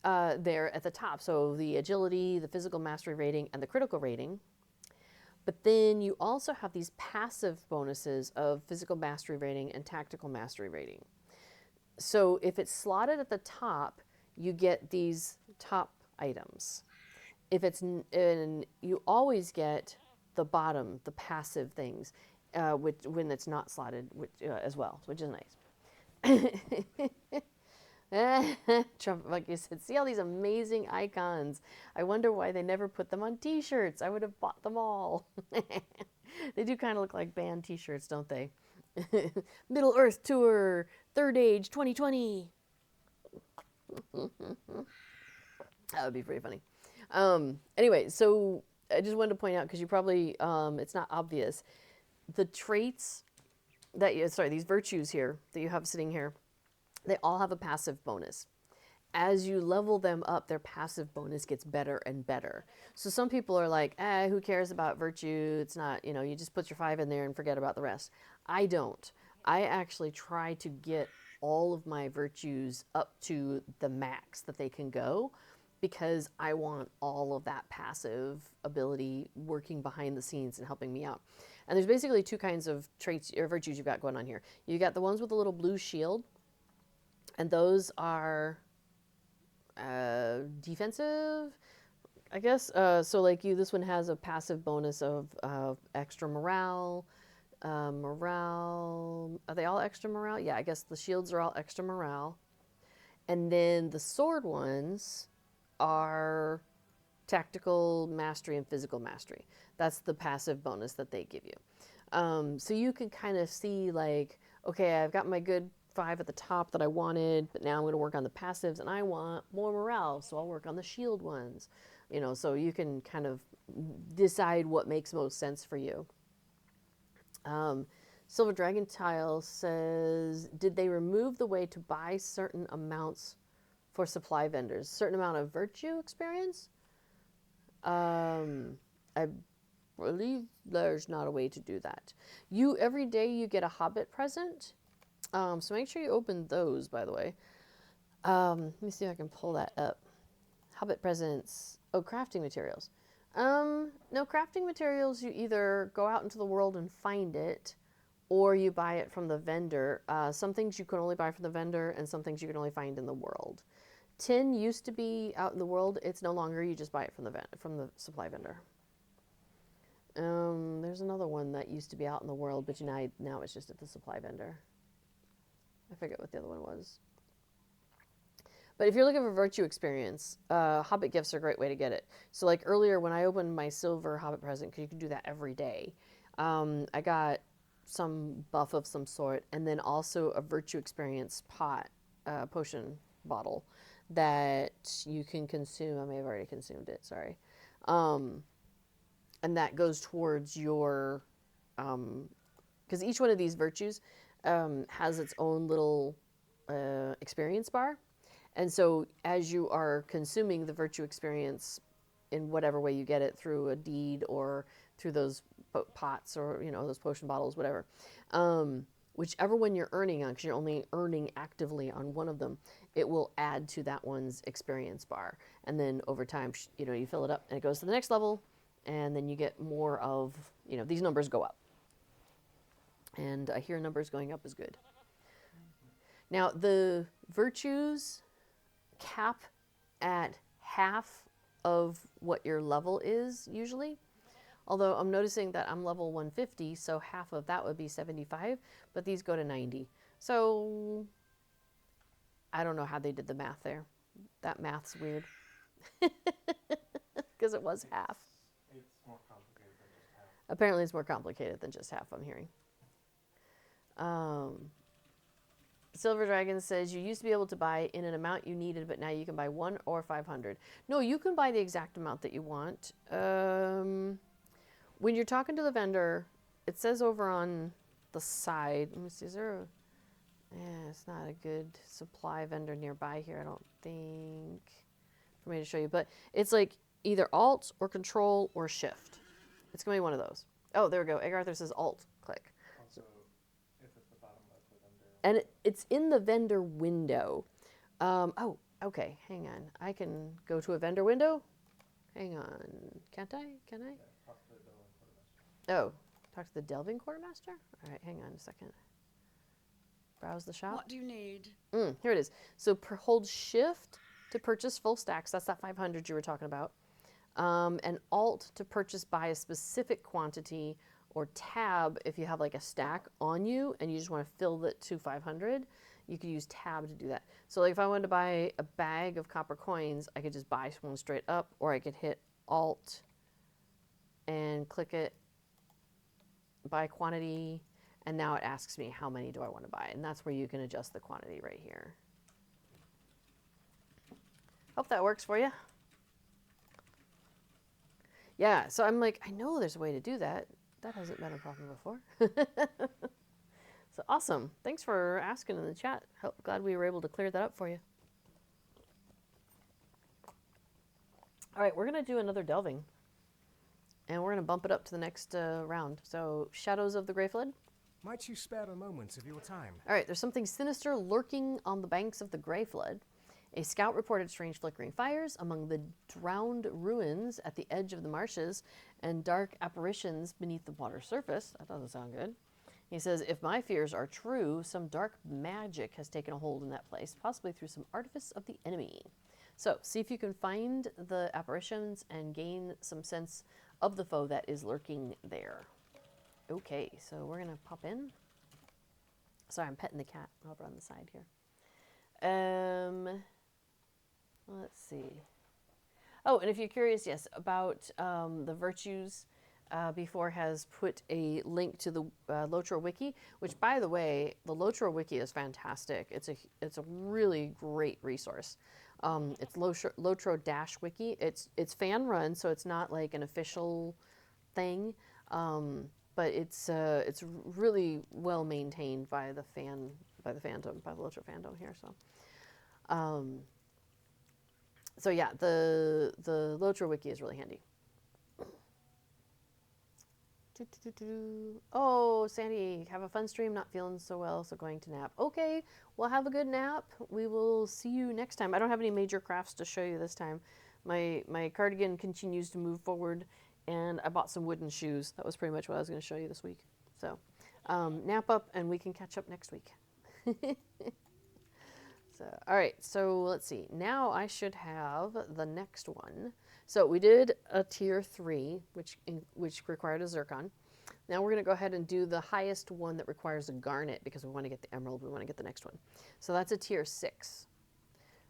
There at the top. So the agility, the physical mastery rating, and the critical rating. But then you also have these passive bonuses of physical mastery rating and tactical mastery rating. So if it's slotted at the top, you get these top items. If it's you always get the bottom, the passive things, when it's not slotted, as well, which is nice. Trump, like you said, see all these amazing icons. I wonder why they never put them on t-shirts. I would have bought them all. They do kind of look like band t-shirts, don't they? Middle Earth Tour, Third Age 2020. That would be pretty funny. Anyway, so I just wanted to point out, because you probably, it's not obvious, the traits these virtues here that you have sitting here, they all have a passive bonus. As you level them up, their passive bonus gets better and better. So some people are like, who cares about virtue? It's not, you just put your 5 in there and forget about the rest. I don't. I actually try to get all of my virtues up to the max that they can go, because I want all of that passive ability working behind the scenes and helping me out. And there's basically 2 kinds of traits or virtues you've got going on here. You got the ones with a little blue shield, and those are defensive, I guess. So like this one has a passive bonus of extra morale. Morale, are they all extra morale? Yeah, I guess the shields are all extra morale. And then the sword ones are tactical mastery and physical mastery. That's the passive bonus that they give you. So you can kind of see like, okay, I've got my good 5 at the top that I wanted, but now I'm going to work on the passives, and I want more morale, so I'll work on the shield ones. So you can kind of decide what makes most sense for you. Silver Dragon Tile says, did they remove the way to buy certain amounts for supply vendors? Certain amount of virtue experience? I believe there's not a way to do that. Every day you get a Hobbit present. So make sure you open those, by the way. Let me see if I can pull that up. Hobbit presents. Oh, crafting materials. No, crafting materials, you either go out into the world and find it, or you buy it from the vendor. Some things you can only buy from the vendor, and some things you can only find in the world. Tin used to be out in the world. It's no longer. You just buy it from the supply vendor. There's another one that used to be out in the world, but now it's just at the supply vendor. I forget what the other one was. But if you're looking for virtue experience, Hobbit gifts are a great way to get it. So like earlier when I opened my silver Hobbit present, because you can do that every day, I got some buff of some sort, and then also a virtue experience potion bottle that you can consume. I may have already consumed it, sorry. And that goes towards your, because each one of these virtues has its own little experience bar. And so as you are consuming the virtue experience in whatever way you get it, through a deed or through those pots or, those potion bottles, whatever, whichever one you're earning on, because you're only earning actively on one of them, it will add to that one's experience bar. And then over time, you fill it up and it goes to the next level, and then you get more of, these numbers go up. And I hear numbers going up is good. Now, the virtues cap at half of what your level is usually. Although I'm noticing that I'm level 150, so half of that would be 75, but these go to 90. So I don't know how they did the math there. That math's weird. Because it was half. It's more complicated than just half. Apparently it's more complicated than just half, I'm hearing. Silver Dragon says, you used to be able to buy in an amount you needed, but now you can buy 1 or 500. No, you can buy the exact amount that you want. When you're talking to the vendor, it says over on the side, let me see, is there it's not a good supply vendor nearby here, I don't think, for me to show you. But it's like either Alt or Control or Shift. It's going to be one of those. Oh, there we go. Egg Arthur says Alt. Click. Also, if it's the bottom of the vendor. And it's in the vendor window. Oh, okay. Hang on. I can go to a vendor window. Hang on. Can't I? Can I? Yeah, talk to the Delving quartermaster. Oh, talk to the Delving quartermaster? All right, hang on a second. Browse the shop. What do you need? Here it is. So hold Shift to purchase full stacks. That's that 500 you were talking about. And Alt to purchase by a specific quantity, or Tab if you have like a stack on you and you just want to fill it to 500. You could use Tab to do that. So like if I wanted to buy a bag of copper coins, I could just buy one straight up, or I could hit Alt and click it, buy quantity, and now it asks me how many do I want to buy, and that's where you can adjust the quantity right here. Hope that works for you. Yeah, so I'm like, I know there's a way to do that. That hasn't been a problem before. So awesome. Thanks for asking in the chat. Glad we were able to clear that up for you. All right, we're going to do another delving. And we're going to bump it up to the next round. So, Shadows of the Grey Flood. Might you spare a moment of your time? All right, there's something sinister lurking on the banks of the Grey Flood. A scout reported strange flickering fires among the drowned ruins at the edge of the marshes and dark apparitions beneath the water surface. That doesn't sound good. He says, if my fears are true, some dark magic has taken a hold in that place, possibly through some artifice of the enemy. So, see if you can find the apparitions and gain some sense of the foe that is lurking there. Okay, so we're going to pop in. Sorry, I'm petting the cat over on the side here. Let's see. Oh, and if you're curious, yes, about the virtues, Before has put a link to the Lotro Wiki, which, by the way, the Lotro Wiki is fantastic. It's a really great resource. It's Lotro-Wiki. It's fan run, so it's not like an official thing, but it's really well maintained by the fandom, by the Lotro fandom here. So yeah, the Lotro Wiki is really handy. Oh, Sandy, have a fun stream. Not feeling so well, so going to nap. Okay, well, have a good nap. We will see you next time. I don't have any major crafts to show you this time. My cardigan continues to move forward, and I bought some wooden shoes. That was pretty much what I was going to show you this week. So, nap up, and we can catch up next week. So. All right, so let's see. Now I should have the next one. So we did a tier 3, which required a zircon. Now we're going to go ahead and do the highest one that requires a garnet because we want to get the emerald. We want to get the next one. So that's a tier 6.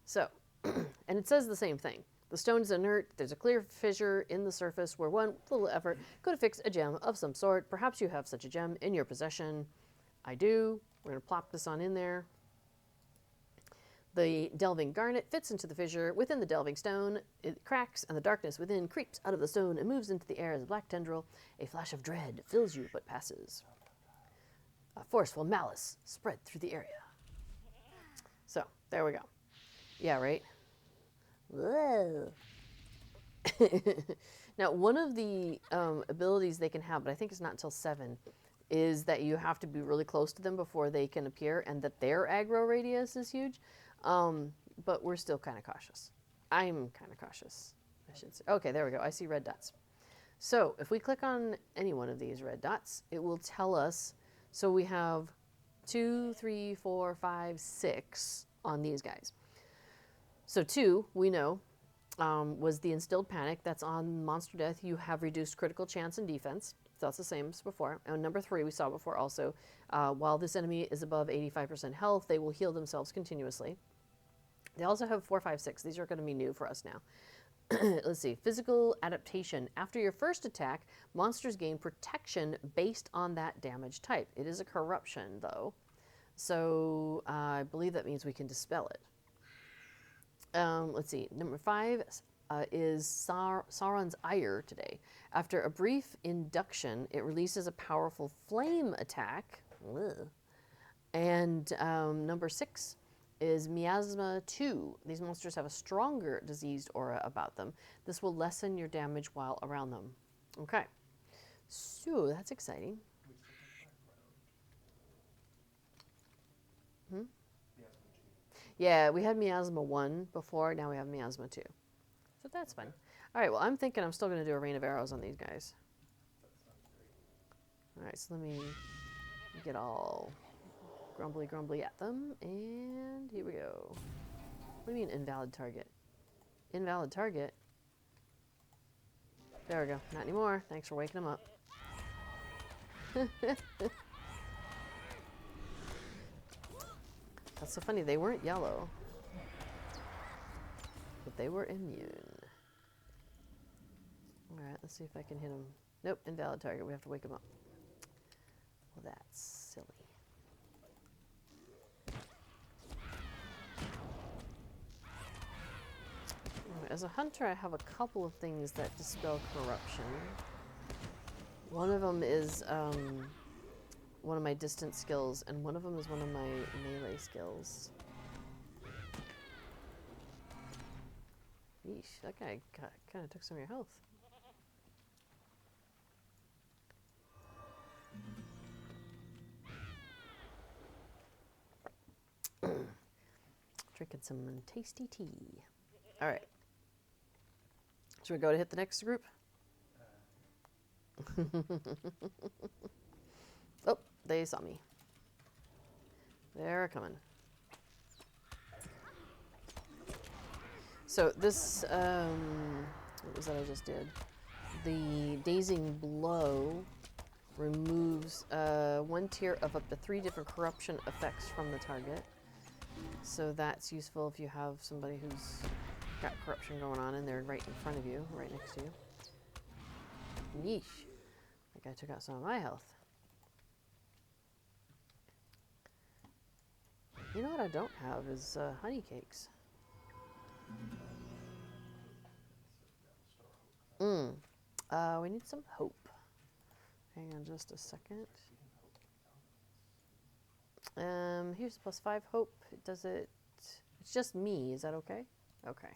So, and it says the same thing. The stone is inert. There's a clear fissure in the surface where one, with little effort, could affix a gem of some sort. Perhaps you have such a gem in your possession. I do. We're going to plop this on in there. The delving garnet fits into the fissure within the delving stone. It cracks, and the darkness within creeps out of the stone and moves into the air as a black tendril. A flash of dread fills you but passes. A forceful malice spread through the area. So, there we go. Yeah, right? Whoa. Now, one of the abilities they can have, but I think it's not until 7, is that you have to be really close to them before they can appear, and that their aggro radius is huge. But we're still kind of cautious. I'm kind of cautious, I should say. Okay, there we go. I see red dots. So if we click on any one of these red dots, it will tell us. So we have 2, 3, 4, 5, 6 on these guys. So 2, we know, was the instilled panic. That's on monster death. You have reduced critical chance and defense. So that's the same as before. And number 3 we saw before also. While this enemy is above 85% health, they will heal themselves continuously. They also have 4, 5, 6. These are going to be new for us now. Let's see. Physical adaptation. After your first attack, monsters gain protection based on that damage type. It is a corruption, though. So I believe that means we can dispel it. Let's see. Number 5 is Sauron's Ire today. After a brief induction, it releases a powerful flame attack. Ugh. And number 6 is Miasma 2. These monsters have a stronger diseased aura about them. This will lessen your damage while around them. Okay. So, that's exciting. Yeah, we had Miasma 1 before. Now we have Miasma 2. So that's fun. All right, well, I'm thinking I'm still going to do a rain of arrows on these guys. All right, so let me get all grumbly at them, and here we go. What do you mean invalid target? Invalid target? There we go. Not anymore. Thanks for waking them up. That's so funny. They weren't yellow, but they were immune. All right, let's see if I can hit them. Nope, invalid target. We have to wake them up. Well, that's silly. As a hunter, I have a couple of things that dispel corruption. One of them is one of my distance skills, and one of them is one of my melee skills. Yeesh, that guy kind of took some of your health. Drinking some tasty tea. All right. Should we go to hit the next group? Oh, they saw me. They're coming. So this, what was that I just did? The Dazing Blow removes 1 tier of up to 3 different corruption effects from the target. So that's useful if you have somebody who's got corruption going on and they're right in front of you, right next to you. Yeesh. That guy took out some of my health. You know what I don't have is honey cakes. We need some hope. Hang on just a second. Here's +5 hope. Does it... It's just me. Is that okay? Okay.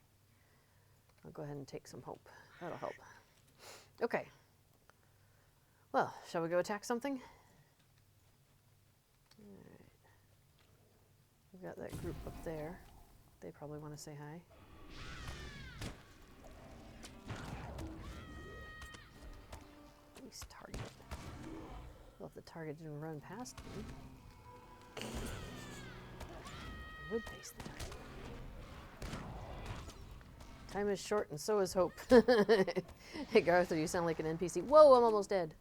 I'll go ahead and take some hope. That'll help. Okay. Well, shall we go attack something? Alright. We've got that group up there. They probably want to say hi. Please target. Well, if the target didn't run past me. wood paste there. Time is short and so is hope. Hey, Garth, you sound like an NPC. Whoa, I'm almost dead.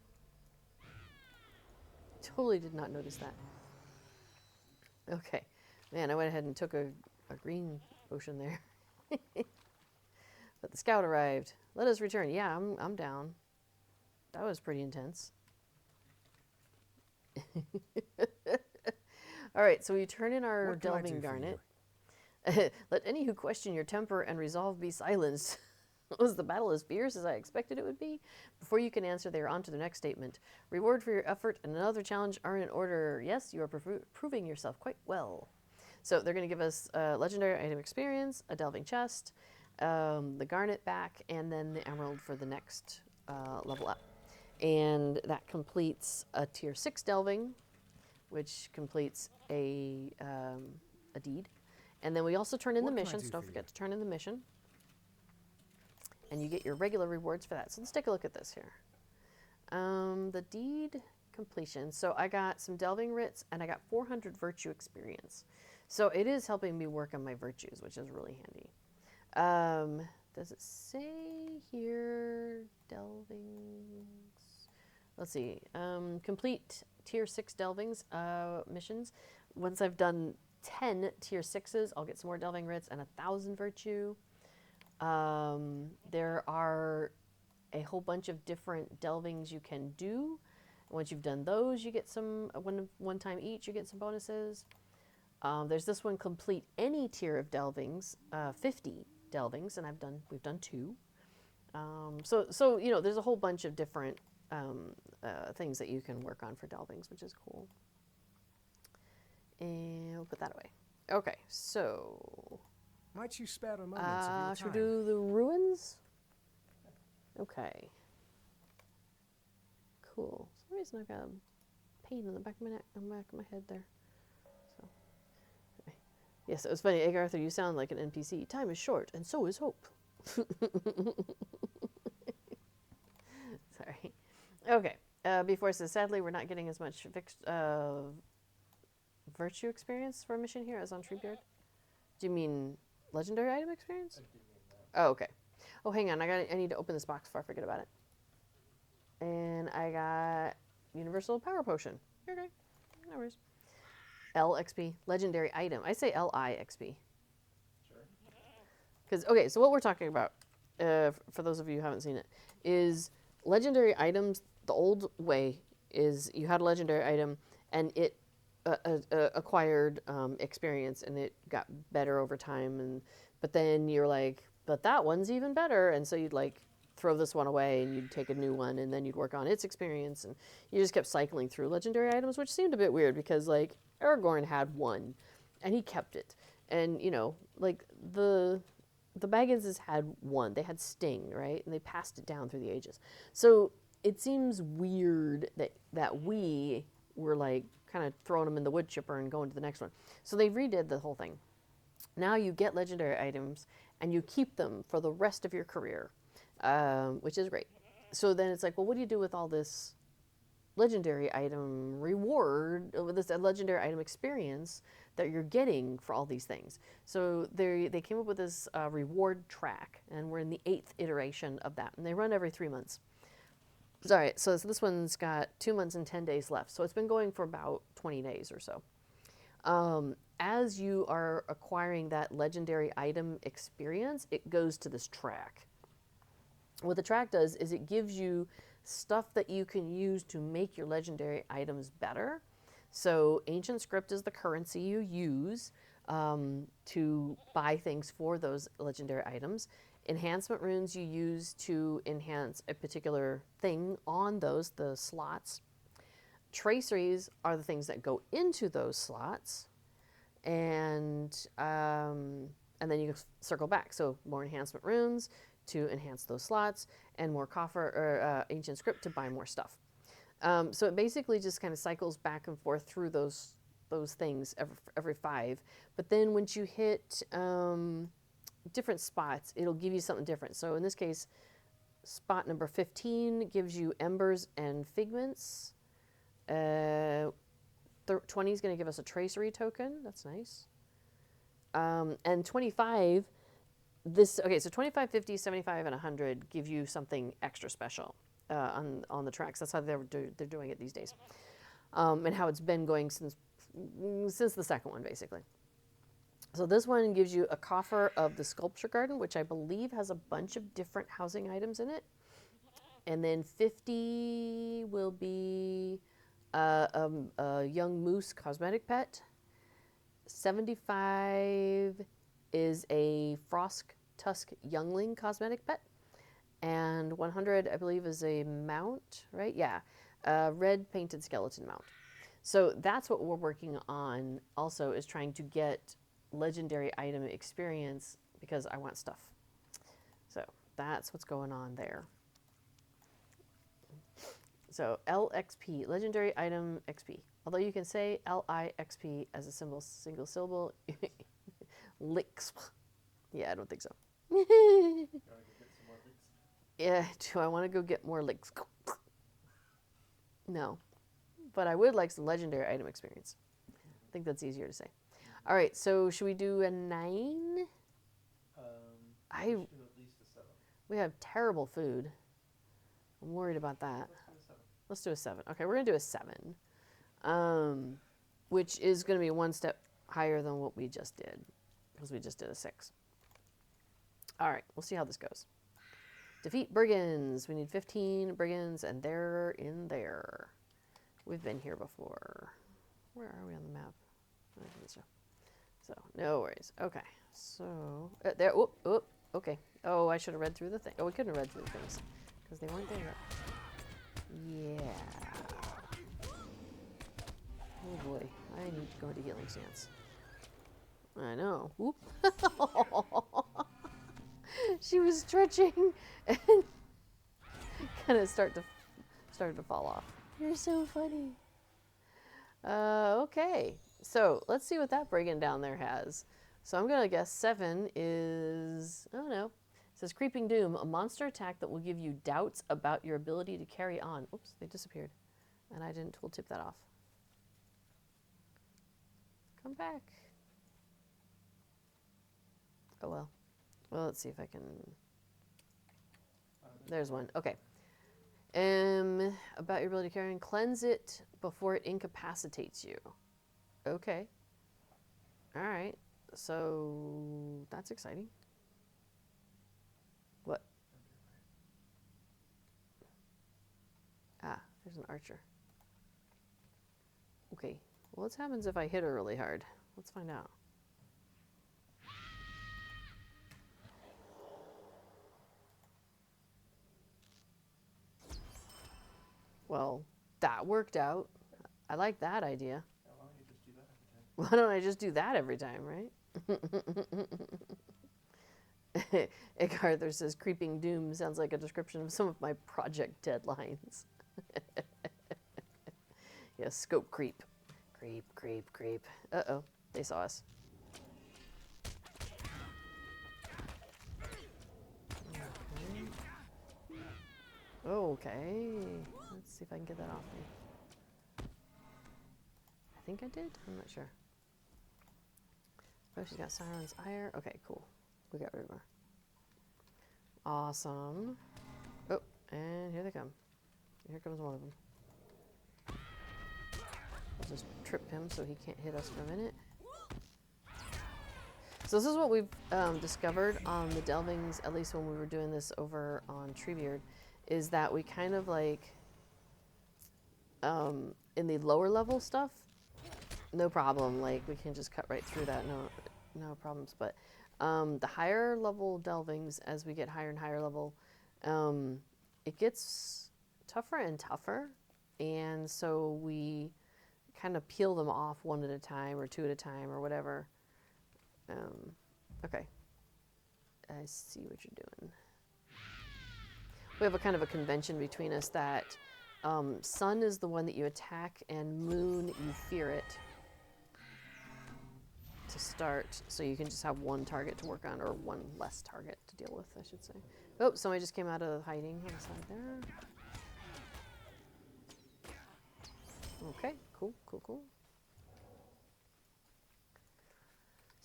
Totally did not notice that. Okay. Man, I went ahead and took a green potion there. But the scout arrived. Let us return. Yeah, I'm down. That was pretty intense. All right, so we turn in our What can I delving do for garnet. Let any who question your temper and resolve be silenced. Was the battle as fierce as I expected it would be? Before you can answer, they are on to the next statement. Reward for your effort and another challenge are in order. Yes, you are proving yourself quite well. So they're going to give us a legendary item experience, a delving chest, the garnet back, and then the emerald for the next level up. And that completes a tier 6 delving, which completes a deed. And then we also turn in the What can I missions. do Don't for forget you? to turn in the mission. And you get your regular rewards for that. So let's take a look at this here. The deed completion. So I got some delving writs and I got 400 virtue experience. So it is helping me work on my virtues, which is really handy. Does it say here delvings? Let's see. Complete tier 6 delvings missions. Once I've done 10 tier 6s, I'll get some more delving writs and 1,000 virtue. There are a whole bunch of different delvings you can do. Once you've done those, you get some, one time each, you get some bonuses. There's this one, complete any tier of delvings, 50 delvings, and we've done 2. So you know, there's a whole bunch of different things that you can work on for delvings, which is cool. And we'll put that away. Okay, so Might you spare a moment of your time? should we do the ruins? Okay. Cool. For some reason I've got a pain in the back of my neck, on the back of my head there. So, anyway. Yes, it was funny. Egg Arthur, you sound like an NPC. Time is short, and so is hope. Sorry. Okay. Before it says, sadly, we're not getting as much virtue experience for a mission here as on Treebeard. Do you mean legendary item experience? I do mean that. Oh, okay. Oh, hang on. I need to open this box before I forget about it. And I got universal power potion. Okay. No worries. LXP, legendary item. I say LIXP. Sure. Because, okay, so what we're talking about, for those of you who haven't seen it, is legendary items. The old way is you had a legendary item and it acquired experience and it got better over time. But then you're like, but that one's even better. And so you'd like throw this one away and you'd take a new one and then you'd work on its experience. And you just kept cycling through legendary items, which seemed a bit weird because like Aragorn had one and he kept it. And, you know, like the Bagginses had one. They had Sting, right? And they passed it down through the ages. So it seems weird that we were like kind of throwing them in the wood chipper and going to the next one. So they redid the whole thing. Now you get legendary items and you keep them for the rest of your career, which is great. So then it's like, well, what do you do with all this legendary item reward, with this legendary item experience that you're getting for all these things? So they came up with this reward track, and we're in the 8th iteration of that, and they run every 3 months. Sorry, so this one's got 2 months and 10 days left, so it's been going for about 20 days or so. As you are acquiring that legendary item experience, it goes to this track. What the track does is it gives you stuff that you can use to make your legendary items better. So ancient script is the currency you use to buy things for those legendary items. Enhancement runes you use to enhance a particular thing on the slots. Traceries are the things that go into those slots. And then you circle back. So more enhancement runes to enhance those slots, and more coffer or ancient script to buy more stuff. So it basically just kind of cycles back and forth through those things every 5. But then once you hit different spots, it'll give you something different. So in this case, spot number 15 gives you embers and figments. 20 is going to give us a tracery token. That's nice. And 25, okay, so 25, 50, 75, and 100 give you something extra special on the tracks. That's how they're doing it these days. And how it's been going since the second one, basically. So this one gives you a coffer of the sculpture garden, which I believe has a bunch of different housing items in it. And then 50 will be a young moose cosmetic pet. 75 is a frost tusk youngling cosmetic pet. And 100, I believe, is a mount, right? Yeah, a red painted skeleton mount. So that's what we're working on also, is trying to get legendary item experience because I want stuff. So that's what's going on there. So LXP, legendary item XP. Although you can say LIXP as a single syllable, licks. Yeah, I don't think so. You want to go get some more licks? Yeah, do I want to go get more licks? No, but I would like some legendary item experience. I think that's easier to say. All right, so should we do a 9? We should do at least a 7. We have terrible food. I'm worried about that. Let's do a 7. Let's do a 7. Okay, we're going to do a 7, which is going to be one step higher than what we just did, because we just did a 6. All right, we'll see how this goes. Defeat brigands. We need 15 brigands, and they're in there. We've been here before. Where are we on the map? I don't think so. So, no worries. Okay, so, there, okay. Oh, I should have read through the thing. Oh, we couldn't have read through the things, because they weren't there. Yeah. Oh boy, I need to go into healing stance. I know. Whoop. She was stretching and kind of started to fall off. You're so funny. Okay, so let's see what that brigand down there has. So I'm gonna guess 7 is, oh no. It says Creeping Doom, a monster attack that will give you doubts about your ability to carry on. Oops, they disappeared. And I didn't tooltip that off. Come back. Oh well. Well, let's see if I can. There's one. Okay. About your ability to carry on. Cleanse it before it incapacitates you. Okay. All right. So that's exciting. What? Ah, there's an archer. Okay. Well, what happens if I hit her really hard? Let's find out. Well, that worked out. I like that idea. Why don't you just do that every time? Why don't I just do that every time, right? Egarthur says, Creeping Doom sounds like a description of some of my project deadlines. Yeah, scope creep. Creep, creep, creep. Uh-oh, they saw us. Okay. Let's see if I can get that off me. I think I did? I'm not sure. Oh, she's got Siren's Ire. Okay, cool. We got rid of her. Awesome. Oh, and here they come. Here comes one of them. I'll just trip him so he can't hit us for a minute. So this is what we've discovered on the Delvings, at least when we were doing this over on Treebeard, is that we kind of like, in the lower level stuff, no problem. Like, we can just cut right through that, no problems. But the higher level Delvings, as we get higher and higher level, it gets tougher and tougher. And so we kind of peel them off one at a time or two at a time or whatever. Okay. I see what you're doing. We have a kind of a convention between us that sun is the one that you attack and moon, you fear it to start. So you can just have one target to work on, or one less target to deal with, I should say. Oh, somebody just came out of hiding on the side there. Okay, cool, cool, cool.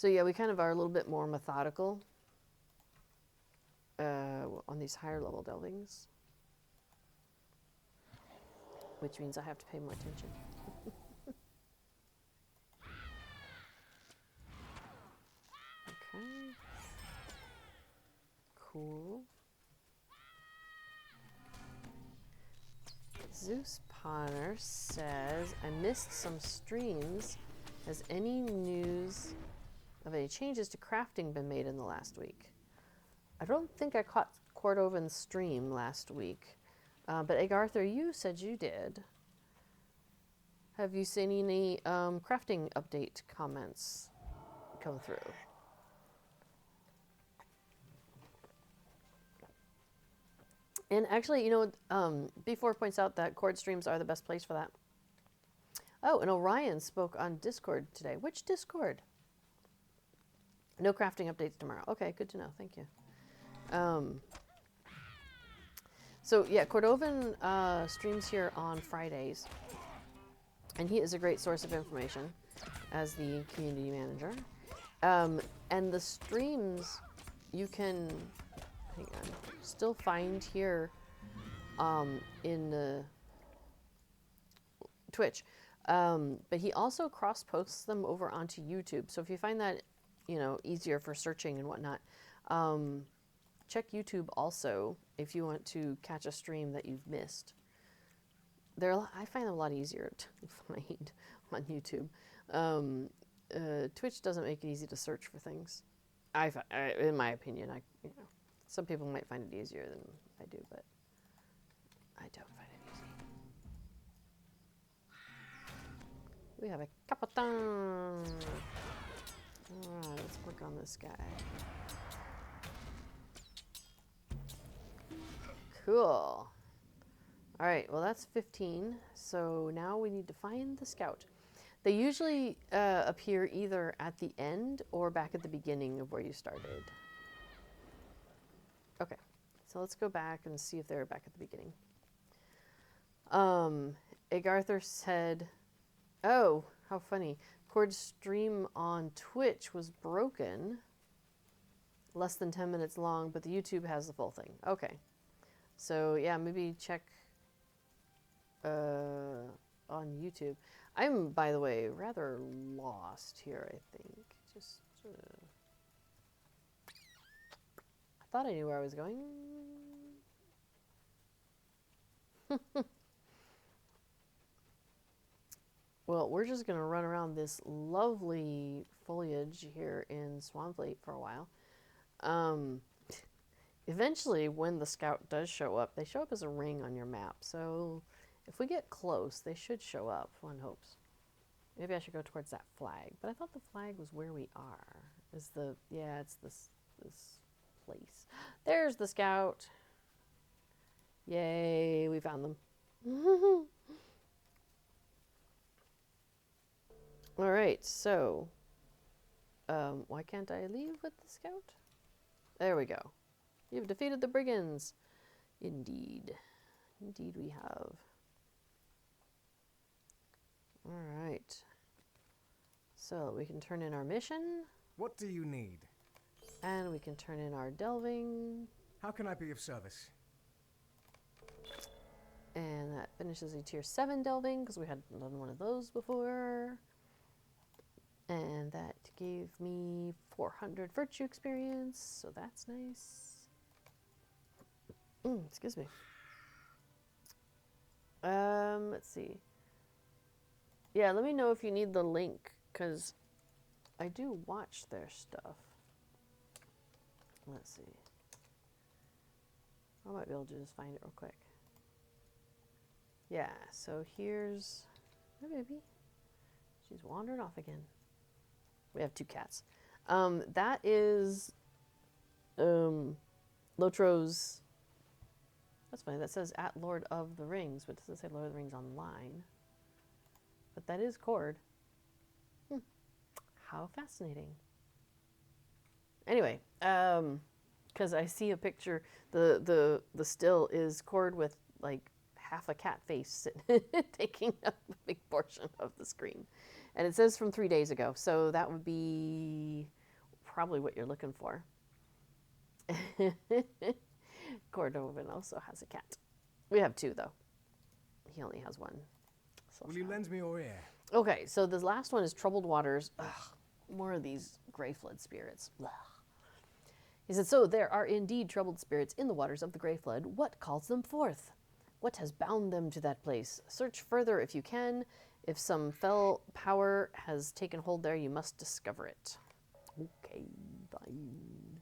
So yeah, we kind of are a little bit more methodical on these higher level delvings, which means I have to pay more attention. Okay. Cool. Zeus Potter says, I missed some streams. Has any news of any changes to crafting been made in the last week? I don't think I caught Cordovan's stream last week, but Egg Arthur, you said you did. Have you seen any crafting update comments come through? And actually, B4 points out that Cord streams are the best place for that. Oh, and Orion spoke on Discord today. Which Discord? No crafting updates tomorrow. Okay, good to know. Thank you. So yeah, Cordovan streams here on Fridays, and he is a great source of information as the community manager. And the streams you can still find here in Twitch, but he also cross posts them over onto YouTube. So if you find that easier for searching and whatnot, check YouTube also if you want to catch a stream that you've missed. I find them a lot easier to find on YouTube. Twitch doesn't make it easy to search for things. In my opinion, some people might find it easier than I do, but I don't find it easy. We have a Capitan. Alright, let's work on this guy. Cool. Alright, well that's 15. So now we need to find the scout. They usually appear either at the end or back at the beginning of where you started. Okay, so let's go back and see if they're back at the beginning. Egg Arthur said, oh, how funny. Cord's stream on Twitch was broken. Less than 10 minutes long, but the YouTube has the full thing. Okay. So yeah, maybe check on YouTube. I'm, by the way, rather lost here, I think. Just I thought I knew where I was going. Well, we're just going to run around this lovely foliage here in Swanfleet for a while. Eventually, when the scout does show up, they show up as a ring on your map. So if we get close, they should show up, one hopes. Maybe I should go towards that flag. But I thought the flag was where we are. It's this place. There's the scout. Yay, we found them. All right, so why can't I leave with the scout? There we go. You've defeated the brigands. Indeed. Indeed we have. All right. So we can turn in our mission. What do you need? And we can turn in our delving. How can I be of service? And that finishes a tier 7 delving, because we hadn't done one of those before. And that gave me 400 virtue experience, so that's nice. Excuse me. Let's see. Yeah, let me know if you need the link, because I do watch their stuff. Let's see. I might be able to just find it real quick. Yeah, so here's my baby. She's wandered off again. We have 2 cats. That is Lotro's. That's funny. That says at Lord of the Rings, but it doesn't say Lord of the Rings online. But that is Cord. How fascinating. Anyway, because I see a picture. The still is Cord with like half a cat face taking up a big portion of the screen. And it says from 3 days ago, so that would be probably what you're looking for. Cordovan also has a cat. We have 2, though. He only has 1. So Will you lend me your ear? okay, so the last one is Troubled Waters. Ugh, more of these Grey Flood spirits. Ugh. He said, so there are indeed troubled spirits in the waters of the Grey Flood. What calls them forth? What has bound them to that place? Search further if you can. If some fell power has taken hold there, you must discover it. Okay, fine.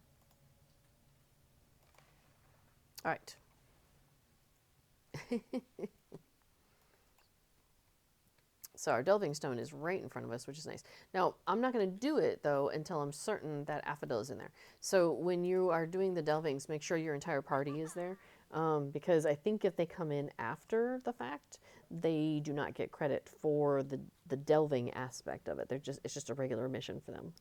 All right. So our delving stone is right in front of us, which is nice. Now, I'm not going to do it, though, until I'm certain that Affodil is in there. So when you are doing the delvings, make sure your entire party is there. Because I think if they come in after the fact, they do not get credit for the delving aspect of it. It's just a regular mission for them.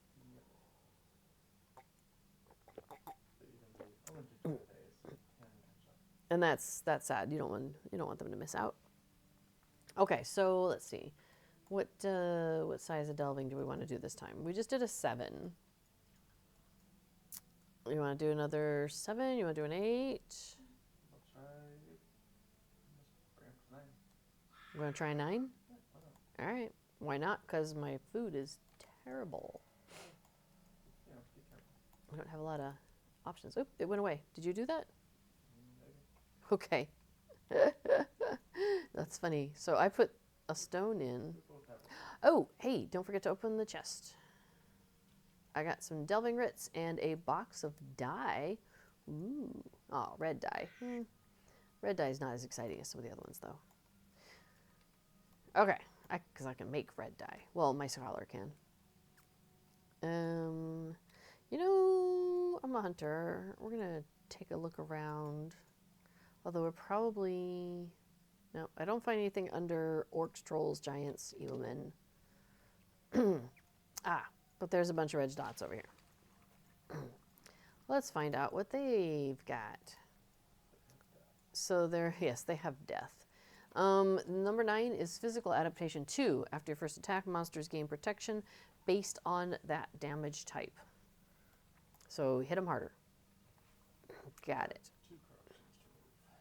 And that's sad. You don't want them to miss out. Okay, so let's see. What size of delving do we want to do this time? We just did a 7. You want to do another 7? You want to do an 8? I'll try. We're going to try 9? All right. Why not? Because my food is terrible. Yeah, be careful. We don't have a lot of options. Oop, it went away. Did you do that? Okay. That's funny. So I put a stone in. Oh, hey, don't forget to open the chest. I got some delving writs and a box of dye. Ooh. Oh, red dye. Red dye is not as exciting as some of the other ones, though. Okay, because I can make red dye. Well, my scholar can. I'm a hunter. We're going to take a look around. Although we're probably... No, I don't find anything under orcs, trolls, giants, evil men. But there's a bunch of red dots over here. Let's find out what they've got. So they have death. Number 9 is physical adaptation 2. After your first attack, monsters gain protection based on that damage type. So hit them harder. Got it.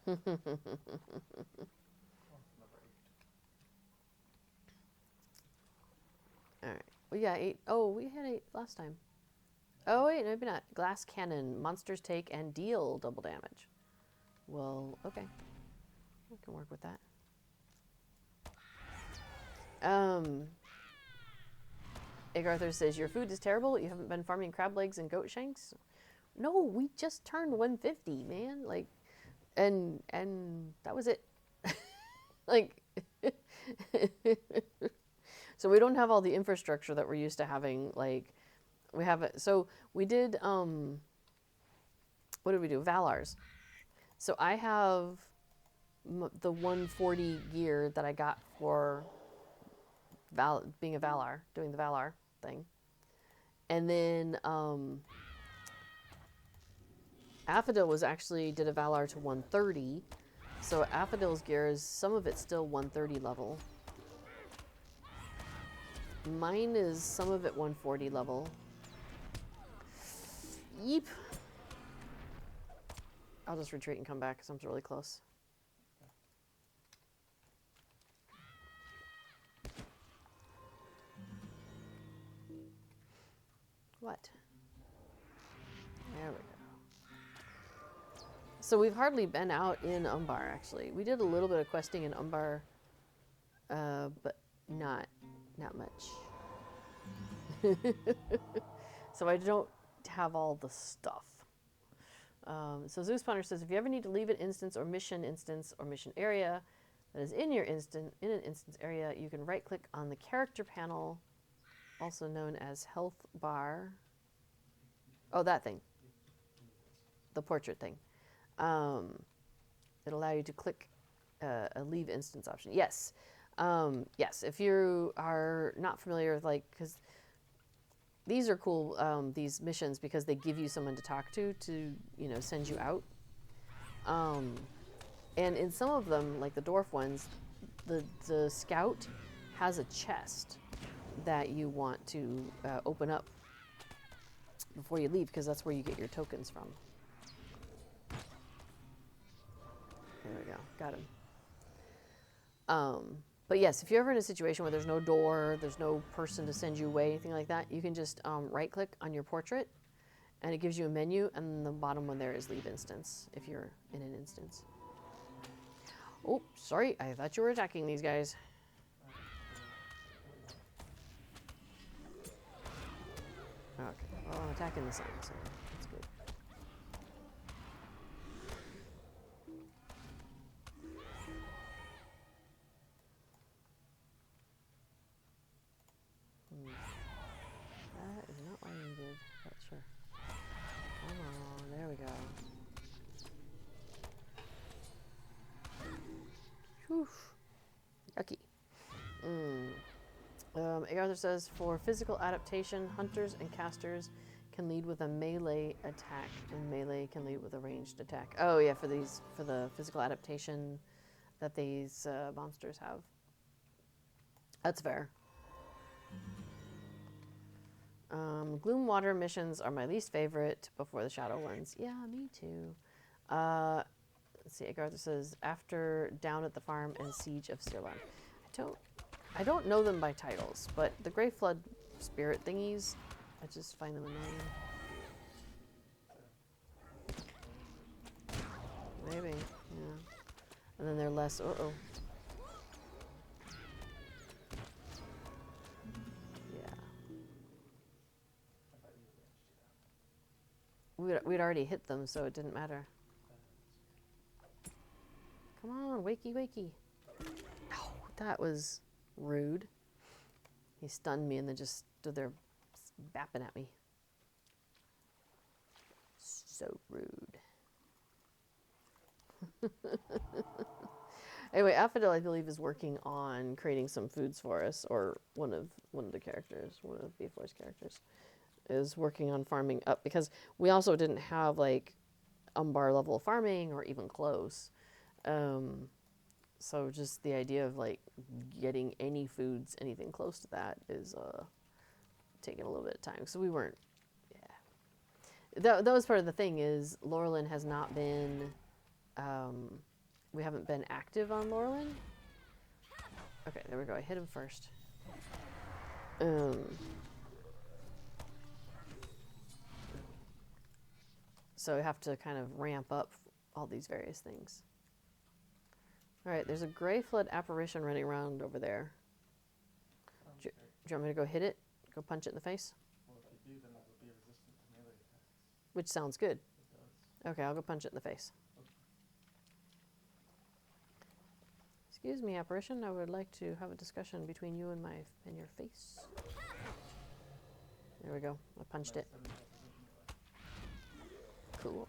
2 corruptions to remove. All right. We got 8. Oh, we had 8 last time. Oh, wait, maybe not. Glass cannon. Monsters take and deal double damage. Well, okay. We can work with that. Agarthur says, your food is terrible. You haven't been farming crab legs and goat shanks? No, we just turned 150, man. Like, and that was it. Like... So we don't have all the infrastructure that we're used to having. Like, we have it. So we did, what did we do? Valars. So I have the 140 gear that I got for being a Valar, doing the Valar thing. And then Affodil did a Valar to 130. So Affodil's gear is, some of it's still 130 level. Mine is some of it 140 level. Yeep. I'll just retreat and come back because I'm really close. What? There we go. So we've hardly been out in Umbar, actually. We did a little bit of questing in Umbar, but not much. So I don't have all the stuff. So Zeus Ponder says, if you ever need to leave an instance or mission area that is in an instance area, you can right-click on the character panel, also known as health bar. Oh, that thing. The portrait thing. It'll allow you to click a leave instance option. Yes. Yes, if you are not familiar with, like, because these are cool, these missions, because they give you someone to talk to, send you out. And in some of them, like the dwarf ones, the scout has a chest that you want to open up before you leave, because that's where you get your tokens from. There we go. Got him. But yes, if you're ever in a situation where there's no door, there's no person to send you away, anything like that, you can just right-click on your portrait, and it gives you a menu, and the bottom one there is leave instance, if you're in an instance. Oh, sorry, I thought you were attacking these guys. Okay, well, I'm attacking the sun, so that's good. That is not what I needed, but sure. Come on, there we go. Whew. Yucky. Arthur says, for physical adaptation, hunters and casters can lead with a melee attack, and melee can lead with a ranged attack. Oh yeah, for the physical adaptation that these monsters have. That's fair. Gloomwater missions are my least favorite before the shadow ones. Yeah, me too. Let's see, Arthur says, after Down at the Farm and Siege of Stirland. I don't know them by titles, but the Grey Flood spirit thingies, I just find them annoying. Maybe, yeah. And then they're less, uh-oh. Yeah. We'd already hit them, so it didn't matter. Come on, wakey, wakey. Oh, that was rude. He stunned me and then just stood there bapping at me. So rude. Anyway, Affidel, I believe, is working on creating some foods for us, or one of the characters, one of B4's characters, is working on farming up, because we also didn't have like Umbar level farming or even close. So just the idea of like getting any foods, anything close to that is taking a little bit of time. So we weren't, yeah. That was part of the thing, is Laurelin has not been, we haven't been active on Laurelin. Okay, there we go. I hit him first. So we have to kind of ramp up all these various things. All right, there's a Grey Flood apparition running around over there. Do you want me to go hit it? Go punch it in the face? Well, if you do, then it will be resistant to melee attacks. Which sounds good. It does. Okay, I'll go punch it in the face. Okay. Excuse me, apparition. I would like to have a discussion between you and your face. There we go. I punched it. Cool.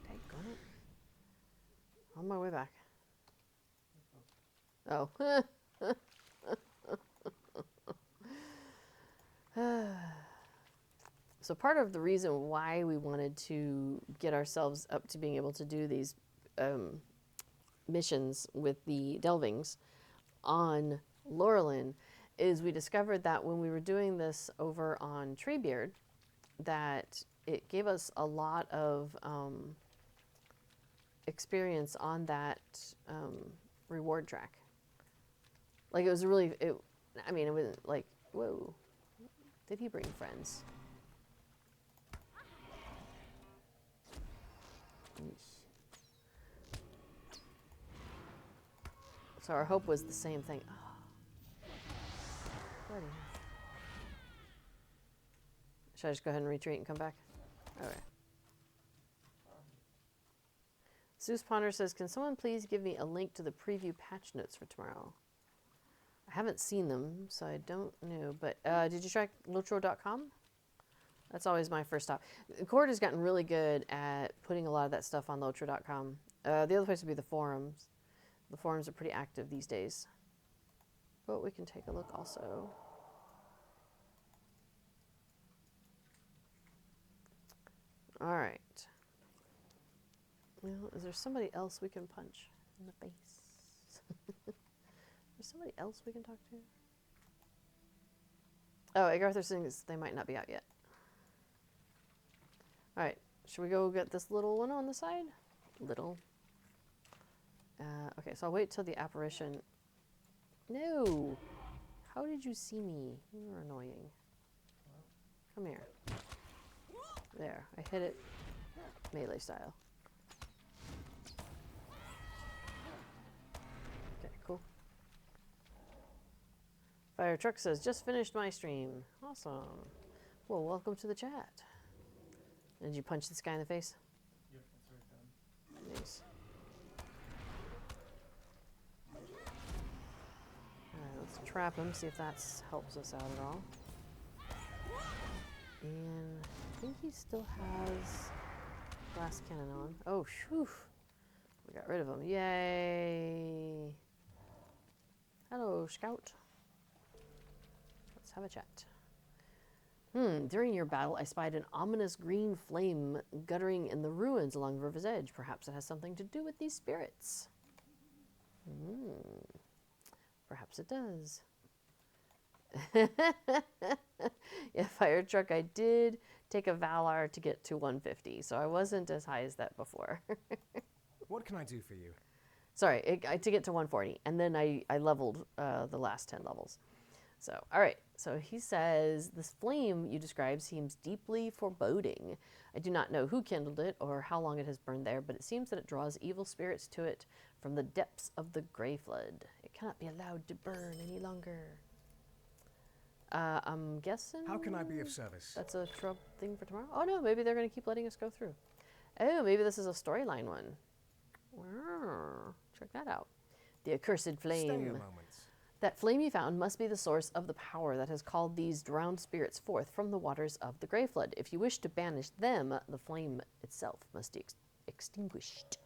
Daggone it. On my way back. Oh. So part of the reason why we wanted to get ourselves up to being able to do these missions with the Delvings on Laurelin is we discovered that when we were doing this over on Treebeard, that it gave us a lot of experience on that reward track. Like, it was really, I mean, it wasn't like, whoa, did he bring friends? So our hope was the same thing. Oh. Bloody hell. Should I just go ahead and retreat and come back? Okay. Zeus Ponder says, can someone please give me a link to the preview patch notes for tomorrow? I haven't seen them, so I don't know. But did you try lotro.com? That's always my first stop. Cord has gotten really good at putting a lot of that stuff on lotro.com. The other place would be the forums. The forums are pretty active these days. But we can take a look also. All right. Well, is there somebody else we can punch in the face? There's somebody else we can talk to? Oh, Agartha sings they might not be out yet. All right. Should we go get this little one on the side? Little. Okay, so I'll wait till the apparition. No! How did you see me? You were annoying. Come here. There, I hit it melee style. Okay, cool. Fire Truck says, just finished my stream. Awesome. Well, welcome to the chat. Did you punch this guy in the face? Yep, that's already done. Nice. Alright, let's trap him, see if that helps us out at all. And I think he still has glass cannon on. Oh, shoo! We got rid of him. Yay! Hello, Scout. Let's have a chat. During your battle, I spied an ominous green flame guttering in the ruins along the river's edge. Perhaps it has something to do with these spirits. Perhaps it does. Yeah, Fire Truck, I did take a Valar to get to 150, so I wasn't as high as that before. What can I do for you? Sorry, to get to 140, and then I leveled the last 10 levels. So, all right. So he says, this flame you describe seems deeply foreboding. I do not know who kindled it or how long it has burned there, but it seems that it draws evil spirits to it from the depths of the Grey Flood. It cannot be allowed to burn any longer. I'm guessing... How can I be of service? That's a trouble thing for tomorrow? Oh, no, maybe they're going to keep letting us go through. Oh, maybe this is a storyline one. Check that out. The accursed flame. Stay a moment. That flame you found must be the source of the power that has called these drowned spirits forth from the waters of the Grey Flood. If you wish to banish them, the flame itself must be extinguished.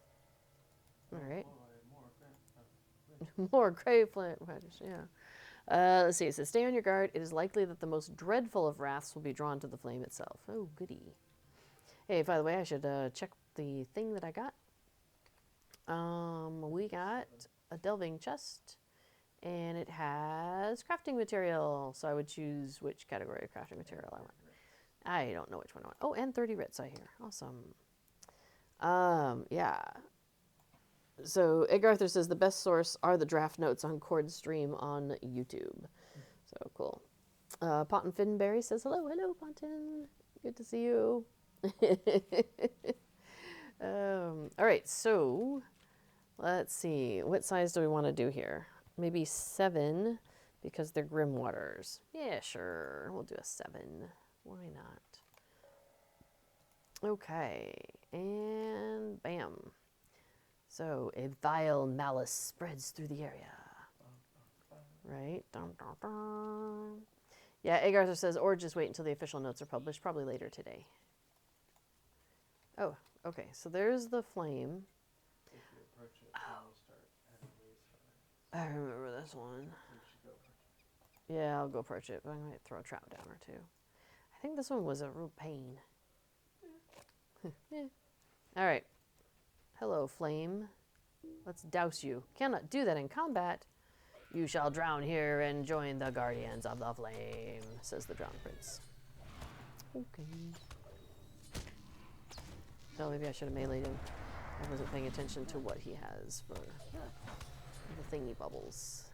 All right. More Grey Flood. Yeah. Let's see. It says, stay on your guard. It is likely that the most dreadful of wraths will be drawn to the flame itself. Oh, goody. Hey, by the way, I should check the thing that I got. We got a delving chest. And it has crafting material. So I would choose which category of crafting material I want. I don't know which one I want. Oh, and 30 writs I hear. Awesome. Yeah. So Agartha says the best source are the draft notes on Chord Stream on YouTube. So cool. Pontin Finberry says hello. Hello, Pontin. Good to see you. All right. So let's see. What size do we want to do here? Maybe 7, because they're Grimwaters. Yeah, sure. We'll do a 7. Why not? Okay. And bam. So, a vile malice spreads through the area. Right? Dun, dun, dun. Yeah, Agartha says, or just wait until the official notes are published, probably later today. Oh, okay. So there's the flame. If you approach it, then you'll start adding ways for it. I remember this one. You should go approach it. Yeah, I'll go approach it, but I might throw a trout down or two. I think this one was a real pain. Yeah. All right. Hello, flame. Let's douse you. Cannot do that in combat. You shall drown here and join the guardians of the flame, says the drowned prince. Okay. So maybe I should have meleeed him. I wasn't paying attention to what he has for the thingy bubbles.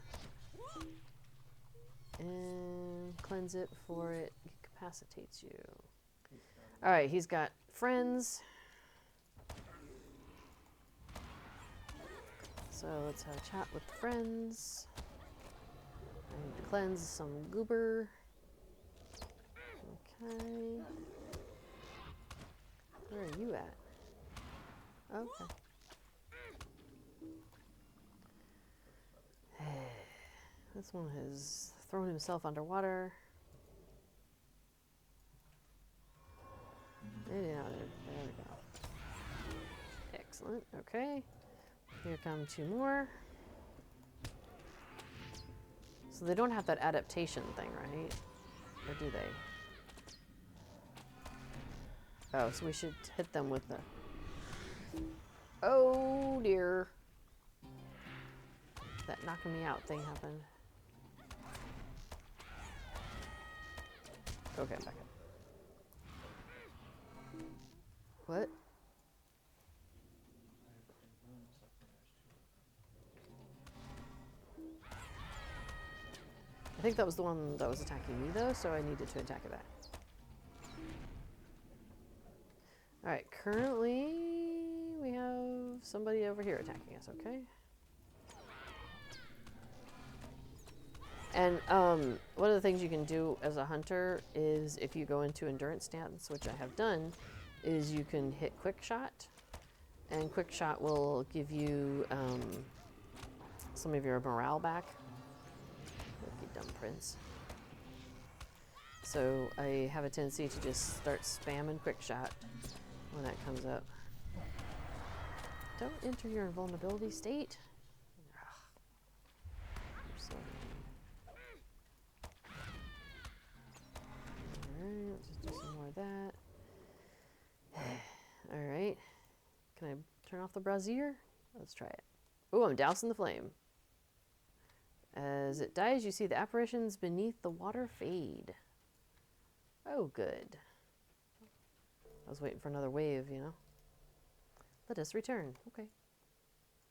And cleanse it before it incapacitates you. All right, he's got friends. So let's have a chat with friends. I need to cleanse some goober. Okay. Where are you at? Okay. This one has thrown himself underwater. There we go. Excellent. Okay. Here come 2 more. So they don't have that adaptation thing, right? Or do they? Oh, so we should hit them with the... Oh, dear. That knocking me out thing happened. Okay, back up. What? I think that was the one that was attacking me, though, so I needed to attack it back. Alright, currently we have somebody over here attacking us, okay? And one of the things you can do as a hunter is if you go into endurance stance, which I have done, is you can hit quick shot, and quick shot will give you some of your morale back. Look, you dumb prince. So I have a tendency to just start spamming quick shot when that comes up. Don't enter your invulnerability state. So. Alright, let's just do some more of that. Alright. Can I turn off the brazier? Let's try it. Oh, I'm dousing the flame. As it dies, you see the apparitions beneath the water fade. Oh, good. I was waiting for another wave, you know. Let us return. Okay.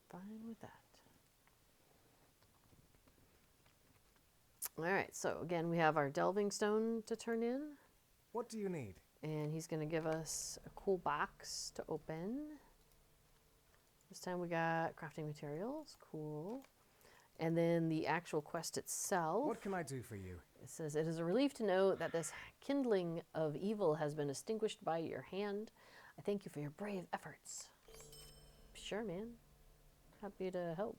Fine with that. Alright, so again, we have our delving stone to turn in. What do you need? And he's going to give us a cool box to open. This time we got crafting materials. Cool. And then the actual quest itself. What can I do for you? It says, it is a relief to know that this kindling of evil has been extinguished by your hand. I thank you for your brave efforts. Sure, man. Happy to help.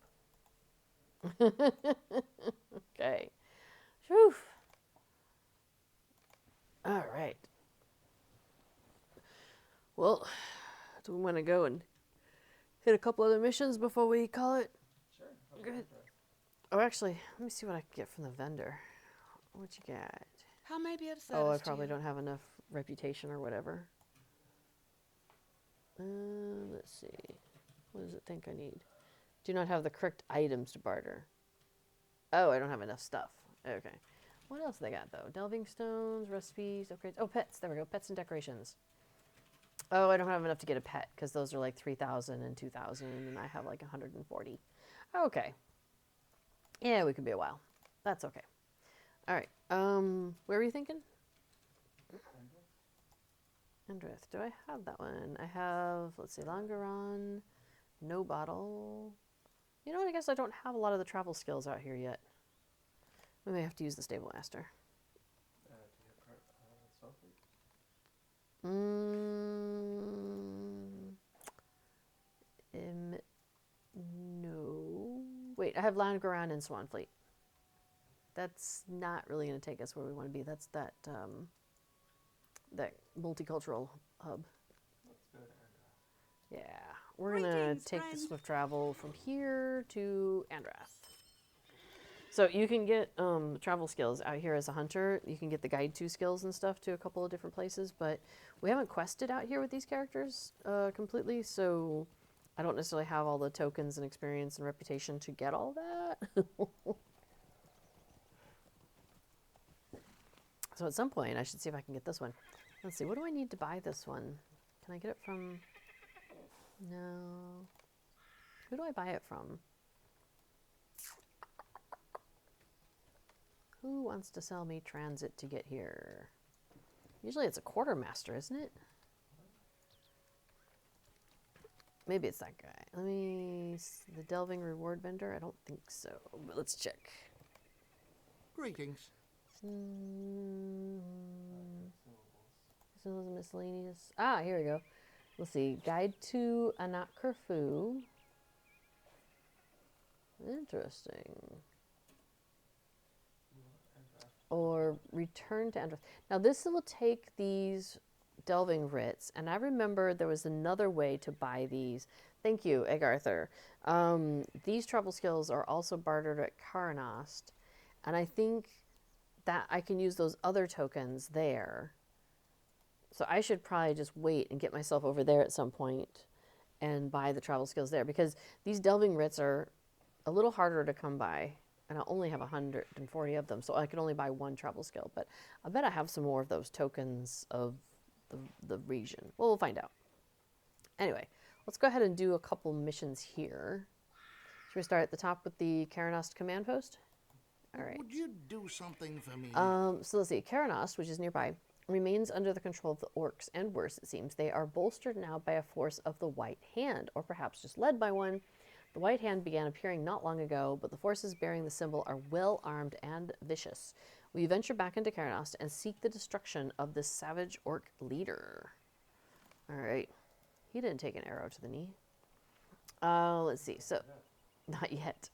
Okay. Whew. All right. Well, do we want to go and hit a couple other missions before we call it? Sure. Good. Oh, actually, let me see what I can get from the vendor. What you got? How may I be of service Oh, I to probably you? don't have enough reputation or whatever. Let's see. What does it think I need? Do not have the correct items to barter. Oh, I don't have enough stuff. Okay. What else they got, though? Delving stones, recipes, upgrades. Oh, pets. There we go. Pets and decorations. Oh, I don't have enough to get a pet because those are like 3,000 and 2,000, and I have like 140. Okay. Yeah, we could be a while. That's okay. All right. Where were you thinking? Andreth. Do I have that one? I have, let's see, Longaron, no bottle. You know what? I guess I don't have a lot of the travel skills out here yet. We may have to use the stable master. Do you have Starfleet? No. Wait, I have Longaron and Swanfleet. That's not really going to take us where we want to be. That's that that multicultural hub. Let's go to Andrath. Yeah, we're going to Greetings, take the friend. swift travel from here to Andrath. So you can get travel skills out here as a hunter. You can get the guide to skills and stuff to a couple of different places, but we haven't quested out here with these characters completely, so I don't necessarily have all the tokens and experience and reputation to get all that. So at some point, I should see if I can get this one. Let's see, what do I need to buy this one? Can I get it from... No. Who do I buy it from? Who wants to sell me transit to get here? Usually it's a quartermaster, isn't it? Maybe it's that guy. Let me... The Delving reward vendor? I don't think so, but let's check. Greetings. Syllables miscellaneous. Ah, here we go. Let's see. Guide to Anat Kerfu. Interesting. Or return to Andrath. Now this will take these delving writs, and I remember there was another way to buy these. Thank you, Egg Arthur. These travel skills are also bartered at Karanost. And I think that I can use those other tokens there. So I should probably just wait and get myself over there at some point and buy the travel skills there, because these delving writs are a little harder to come by, and I only have 140 of them, so I can only buy one travel skill. But I bet I have some more of those tokens of the region. Well, we'll find out. Anyway, let's go ahead and do a couple missions here. Should we start at the top with the Karanost command post? All right. Would you do something for me? So let's see. Karanost, which is nearby, remains under the control of the orcs, and worse, it seems. They are bolstered now by a force of the White Hand, or perhaps just led by one. The White Hand began appearing not long ago, but the forces bearing the symbol are well armed and vicious. We venture back into Karanost and seek the destruction of this savage orc leader. All right. He didn't take an arrow to the knee. Let's see. So, not yet.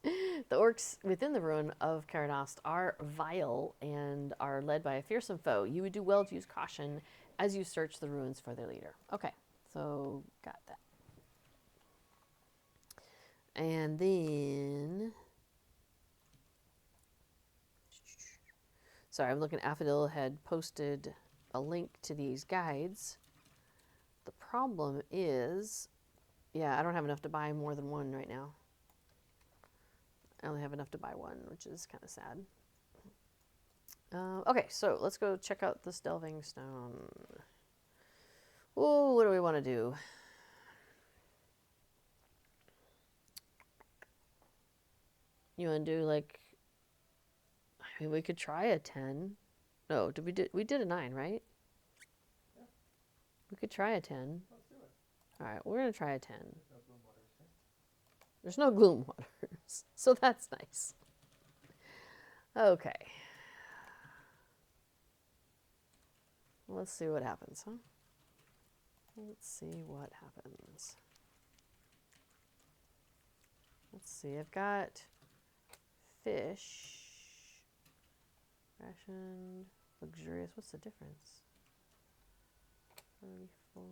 The orcs within the ruin of Karanost are vile and are led by a fearsome foe. You would do well to use caution as you search the ruins for their leader. Okay, so got that. And then, sorry, I'm looking. Affadil had posted a link to these guides. The problem is, yeah, I don't have enough to buy more than one right now. I only have enough to buy one, which is kind of sad. Okay, so let's go check out this Delving Stone. Oh, what do we want to do? You want to do like, I mean, we could try a 10. No, we did a 9, right? Yeah. We could try a 10. Let's do it. All right, we're going to try a 10. There's no gloom waters here. There's no gloom waters, so that's nice. Okay. Let's see what happens, huh? Let's see what happens. Let's see, I've got fish, ration, luxurious. What's the difference? 34.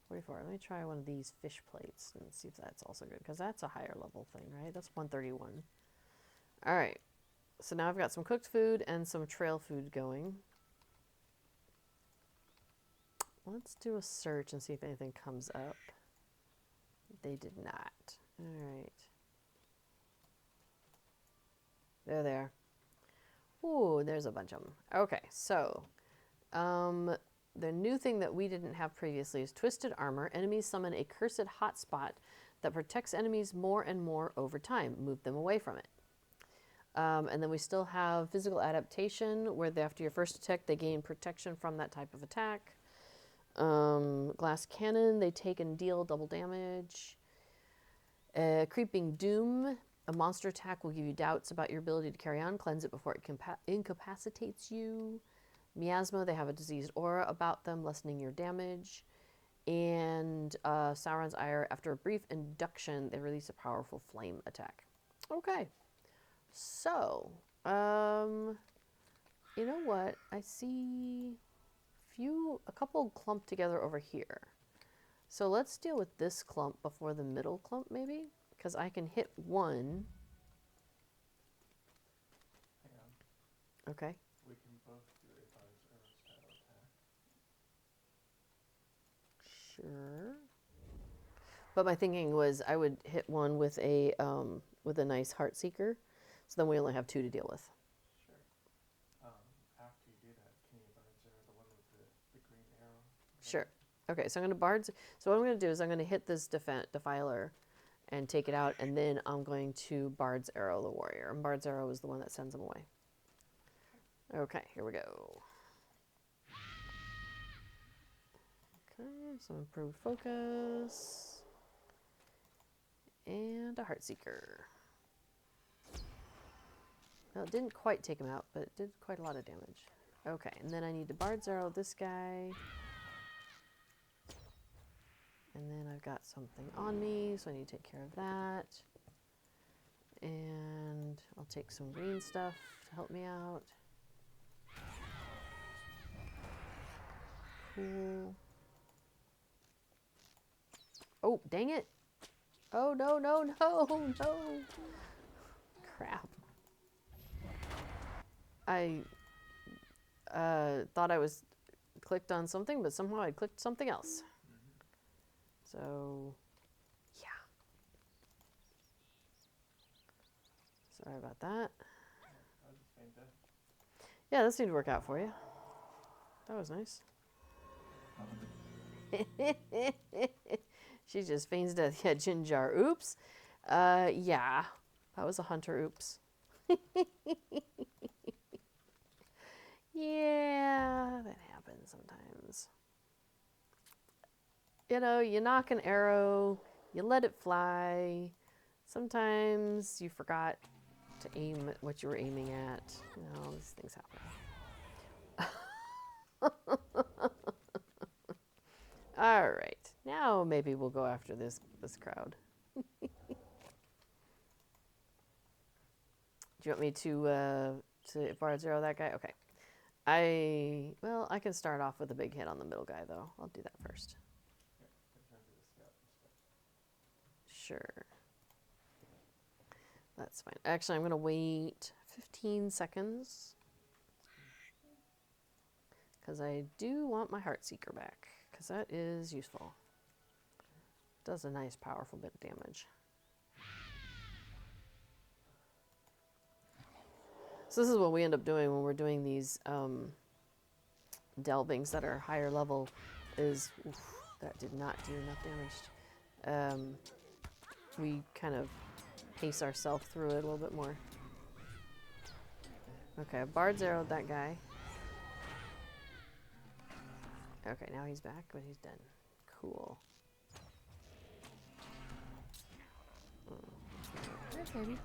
44. Let me try one of these fish plates and see if that's also good, because that's a higher level thing, right? That's 131. All right. So now I've got some cooked food and some trail food going. Let's do a search and see if anything comes up. They did not. All right. There they are. Ooh, there's a bunch of them. Okay, so the new thing that we didn't have previously is Twisted Armor. Enemies summon a cursed hotspot that protects enemies more and more over time. Move them away from it. And then we still have Physical Adaptation, where after your first attack, they gain protection from that type of attack. Glass Cannon, they take and deal double damage. Creeping Doom, a monster attack will give you doubts about your ability to carry on. Cleanse it before it incapacitates you. Miasma, they have a diseased aura about them, lessening your damage. And Sauron's Ire, after a brief induction, they release a powerful flame attack. Okay. So, you know what? I see a couple clumped together over here. So let's deal with this clump before the middle clump, maybe? Because I can hit one. Hang on. Okay. We can both do a Bard's Arrow style attack. Sure. But my thinking was I would hit one with a nice Heartseeker, so then we only have 2 to deal with. Sure. After you do that, can you Bard's Arrow the one with the green arrow? Sure. Okay, so I'm going to Bards. So what I'm going to do is I'm going to hit this Defiler and take it out, and then I'm going to Bard's Arrow the warrior. And Bard's Arrow is the one that sends him away. Okay, here we go. Okay, some improved focus. And a Heartseeker. Well, it didn't quite take him out, but it did quite a lot of damage. Okay, and then I need to Bard's Arrow this guy. And then I've got something on me, so I need to take care of that. And I'll take some green stuff to help me out. Cool. Oh, dang it. Oh, no, no, no, no. Crap. I thought I was clicked on something, but somehow I clicked something else. So, yeah. Sorry about that. I'll just faint death. Yeah, this seemed to work out for you. That was nice. She just feigns death. Yeah, Jinjar. Oops. Yeah. That was a hunter. Oops. Yeah, that happens sometimes. You know, you knock an arrow, you let it fly. Sometimes you forgot to aim at what you were aiming at. You know, these things happen. All right, now maybe we'll go after this crowd. Do you want me to bar zero that guy? Okay. I can start off with a big hit on the middle guy though. I'll do that first. Yeah, I turn to the scout instead. Sure. That's fine. Actually, I'm going to wait 15 seconds because I do want my Heartseeker back because that is useful. Does a nice, powerful bit of damage. So this is what we end up doing when we're doing these Delvings that are higher level is, oof, that did not do enough damage. We kind of pace ourselves through it a little bit more. Okay, Bard zeroed that guy. Okay, now he's back, but he's done. Cool. Hey, baby.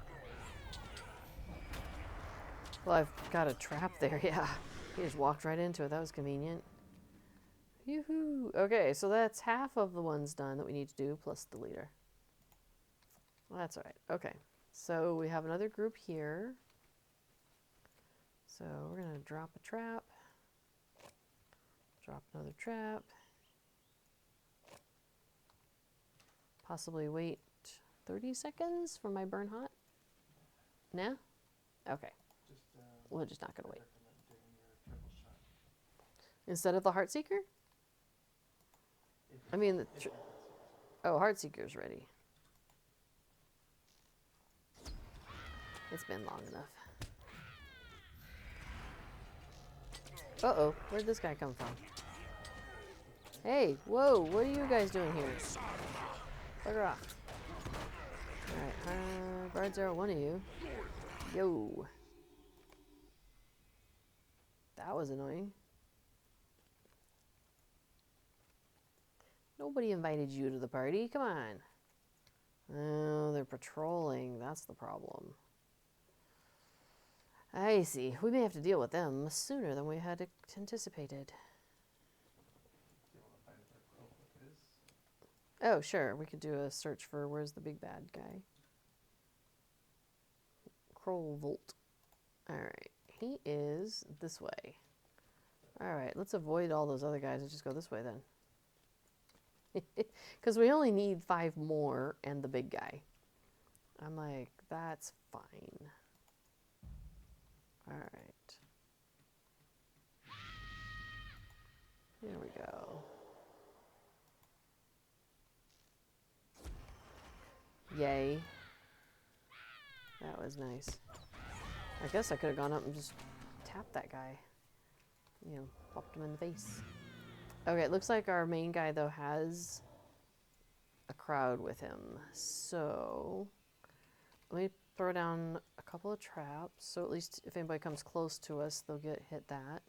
Well, I've got a trap there, yeah. He just walked right into it. That was convenient. Yoo-hoo. Okay, so that's half of the ones done that we need to do, plus the leader. Well, that's all right. Okay, so we have another group here. So we're going to drop a trap. Drop another trap. Possibly wait 30 seconds for my burn hot. Nah? Okay. Just, We're just not going to I wait. recommend doing your triple shot. Instead of the Heartseeker? If I mean, the if your Heartseeker's oh, Heartseeker's ready. It's been long enough. Uh-oh, where'd this guy come from? Hey, whoa, what are you guys doing here? Bugger off. Alright, Bard Zero, one of you. Yo. That was annoying. Nobody invited you to the party, come on. Oh, they're patrolling, that's the problem. I see. We may have to deal with them sooner than we had anticipated. Do you want to find where Crowfoot is? Oh, sure. We could do a search for where's the big bad guy. Crowvolt. Alright. He is this way. Alright, let's avoid all those other guys and just go this way then. Because we only need 5 more and the big guy. I'm like, that's fine. Alright. Here we go. Yay. That was nice. I guess I could have gone up and just tapped that guy. You know, popped him in the face. Okay, it looks like our main guy, though, has a crowd with him. So, let me throw down a couple of traps. So at least if anybody comes close to us, they'll get hit that.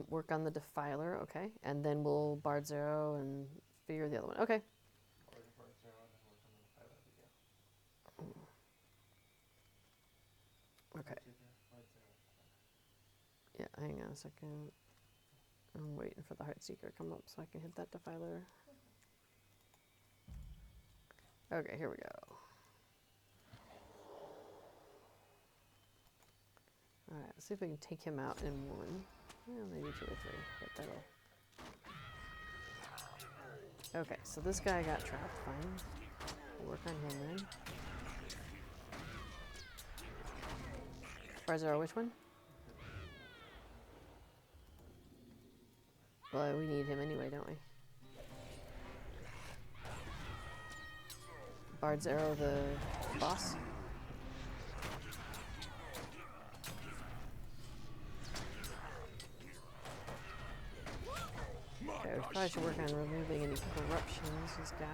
Work on the Defiler, okay. And then we'll Bard Zero and figure the other one. Okay. Or the Bard Zero and then work on the pilot video. Okay. Bard Zero. Yeah, hang on a second. I'm waiting for the Heartseeker to come up so I can hit that Defiler. Okay, here we go. Alright, let's see if we can take him out in one. Well, maybe 2 or 3, but that'll... Okay, so this guy got trapped, fine. We'll work on him then. Bar Zero, which one? Well, we need him anyway, don't we? Bard's Arrow, the boss. Okay, we probably should work on removing any corruptions he's got.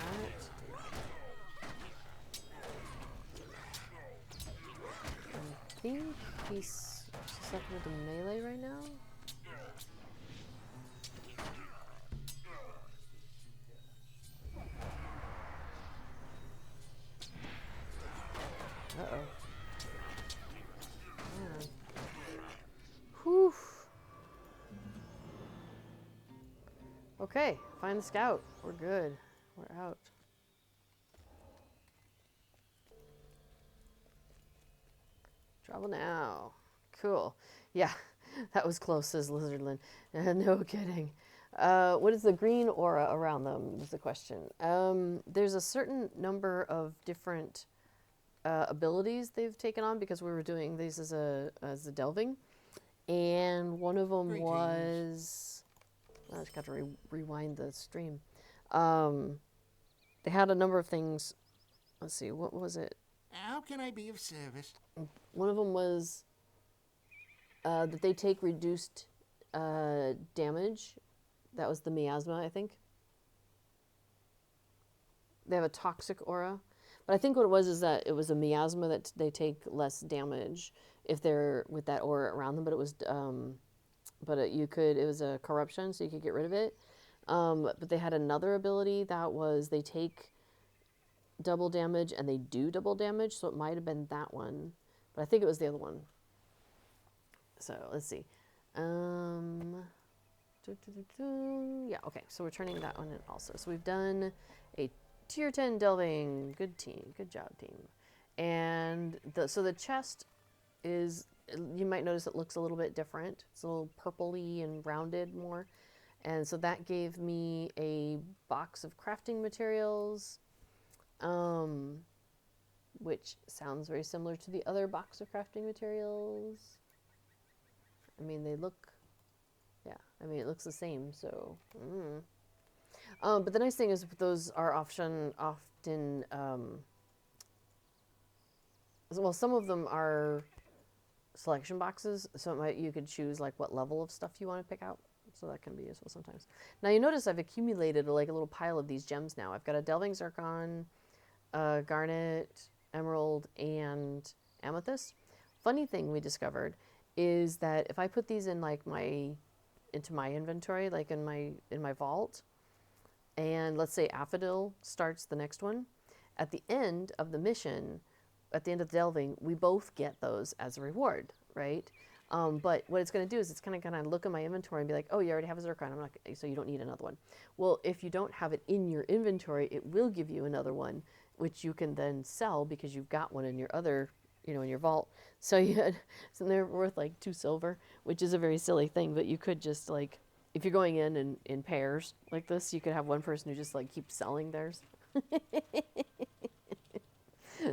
I think he's susceptible to melee right now. Uh-oh. Man. Whew. Okay, find the scout. We're good. We're out. Travel now. Cool. Yeah, that was close, says Lizardland. No kidding. What is the green aura around them is the question. There's a certain number of different abilities they've taken on because we were doing these as a delving. And one of them Greetings. was... I just got to rewind the stream. They had a number of things. Let's see, what was it? How can I be of service? One of them was that they take reduced damage. That was the miasma, I think. They have a toxic aura. But I think what it was is that it was a miasma that they take less damage if they're with that aura around them. But it was, it was a corruption, so you could get rid of it. But they had another ability that was they take double damage and they do double damage, so it might have been that one. But I think it was the other one. So let's see. Yeah, okay, so we're turning that one in also. So we've done a tier 10 delving. Good team, good job team. And so the chest is, you might notice it looks a little bit different. It's a little purpley and rounded more. And so that gave me a box of crafting materials, which sounds very similar to the other box of crafting materials. I mean, they look, yeah, I mean, it looks the same, so. But the nice thing is those are often well, some of them are selection boxes, so you could choose like what level of stuff you want to pick out. So that can be useful sometimes. Now you notice I've accumulated like a little pile of these gems now. I've got a Delving Zircon, Garnet, Emerald, and Amethyst. Funny thing we discovered is that if I put these in like into my inventory, like in my vault, and let's say Aphrodite starts the next one, at the end of the mission, at the end of the delving, we both get those as a reward, right? But what it's going to do is it's going to look at my inventory and be like, oh, you already have a zircon, so you don't need another one. Well, if you don't have it in your inventory, it will give you another one, which you can then sell because you've got one in your other, in your vault. So so they're worth like 2 silver, which is a very silly thing, but you could just like, if you're going in pairs like this, you could have one person who just like keeps selling theirs.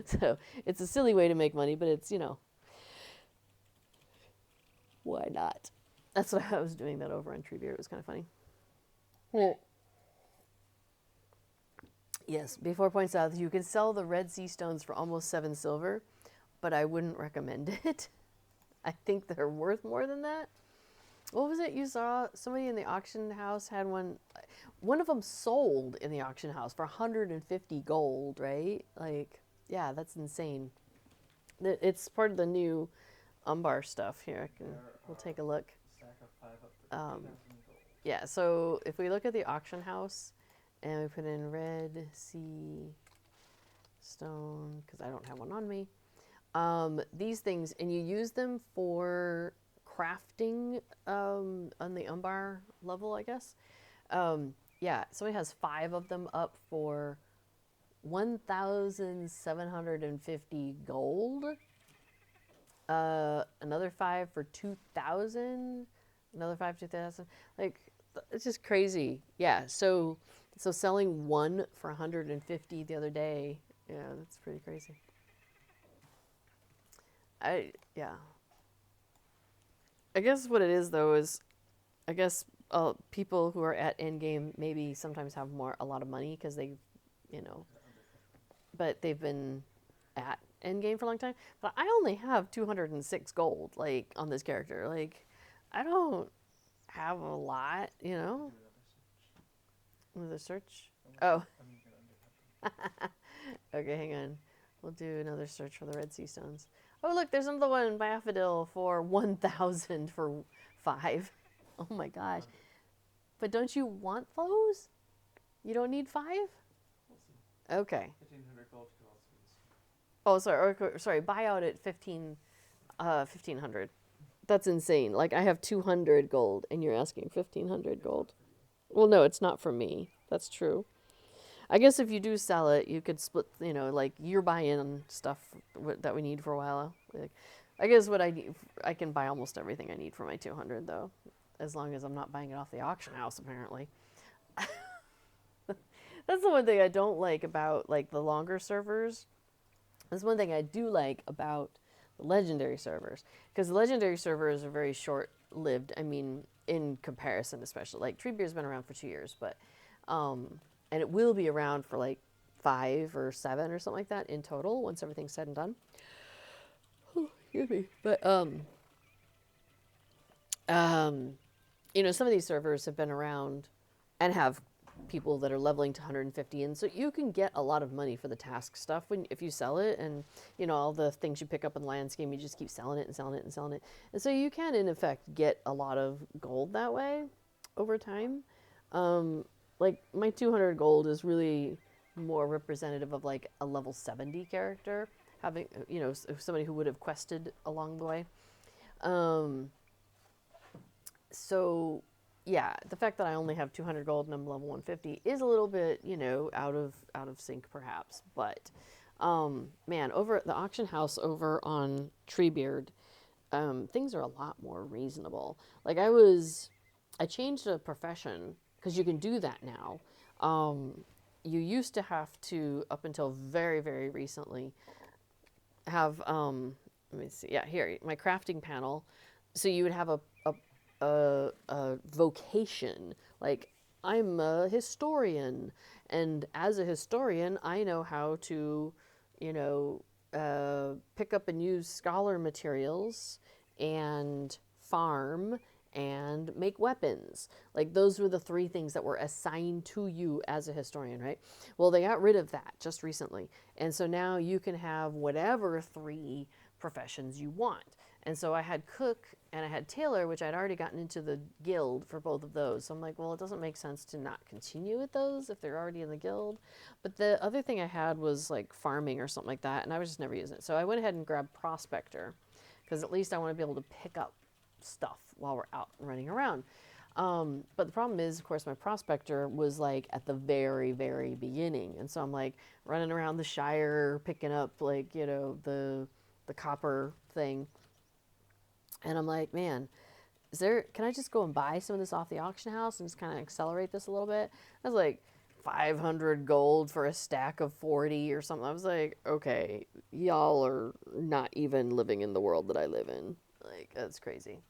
So it's a silly way to make money, but it's, why not? That's what I was doing that over on Treebeard. It was kind of funny. Yes, before points out that you can sell the Red Sea stones for almost 7 silver, but I wouldn't recommend it. I think they're worth more than that. What was it you saw? Somebody in the auction house had one. One of them sold in the auction house for 150 gold, right? Like, yeah, that's insane. It's part of the new Umbar stuff here. We'll take a look. Stack of 5 up to 2,000 gold. Yeah, so if we look at the auction house and we put in Red Sea Stone, because I don't have one on me, these things, and you use them for crafting on the Umbar level, I guess. Yeah, somebody has 5 of them up for 1,750 gold. Another 5 for 2,000. Another 5 for 2,000. Like, it's just crazy. Yeah, so selling one for 150 the other day, yeah, that's pretty crazy. Yeah. I guess what it is though is, I guess people who are at end game maybe sometimes have a lot of money because they, you know, but they've been at end game for a long time. But I only have 206 gold like on this character. Like, I don't have a lot, you know. Another search. Oh. Okay, hang on. We'll do another search for the Red Sea Stones. Oh, look, there's another one by Affodil for 1,000 for 5. Oh my gosh. But don't you want those? You don't need 5? Okay. 1,500 gold could also be this. Oh, sorry. Buy out at 1,500. That's insane. Like, I have 200 gold, and you're asking 1,500 gold. Well, no, it's not for me. That's true. I guess if you do sell it, you could split, you know, like you're buying stuff that we need for a while. Like, I guess what I need, I can buy almost everything I need for my 200 though, as long as I'm not buying it off the auction house apparently. That's the one thing I don't like about like the longer servers. That's one thing I do like about the legendary servers, because the legendary servers are very short-lived. I mean, in comparison, especially like Treebeard's been around for 2 years, but and it will be around for like 5 or 7 or something like that in total once everything's said and done. Excuse me. But you know, some of these servers have been around and have people that are leveling to 150, and so you can get a lot of money for the task stuff if you sell it, and you know, all the things you pick up in the land scheme, you just keep selling it and selling it and selling it, and so you can in effect get a lot of gold that way over time. Like my 200 gold is really more representative of like a level 70 character, having, you know, somebody who would have quested along the way. So yeah, the fact that I only have 200 gold and I'm level 150 is a little bit, you know, out of sync perhaps. But man, over at the auction house over on Treebeard, things are a lot more reasonable. Like I changed a profession because you can do that now. You used to have to, up until very, very recently, have, let me see, yeah, here, my crafting panel. So you would have a vocation, like I'm a historian, and as a historian, I know how to, you know, pick up and use scholar materials and farm and make weapons. Like those were the 3 things that were assigned to you as a historian, right? Well, they got rid of that just recently. And so now you can have whatever 3 professions you want. And so I had cook and I had tailor, which I'd already gotten into the guild for both of those. So I'm like, well, it doesn't make sense to not continue with those if they're already in the guild. But the other thing I had was like farming or something like that, and I was just never using it. So I went ahead and grabbed prospector, because at least I want to be able to pick up stuff while we're out running around. But the problem is, of course, my prospector was like at the very, very beginning. And so I'm like running around the Shire, picking up like, you know, the copper thing. And I'm like, man, can I just go and buy some of this off the auction house and just kind of accelerate this a little bit? I was like 500 gold for a stack of 40 or something. I was like, okay, y'all are not even living in the world that I live in. Like, that's crazy.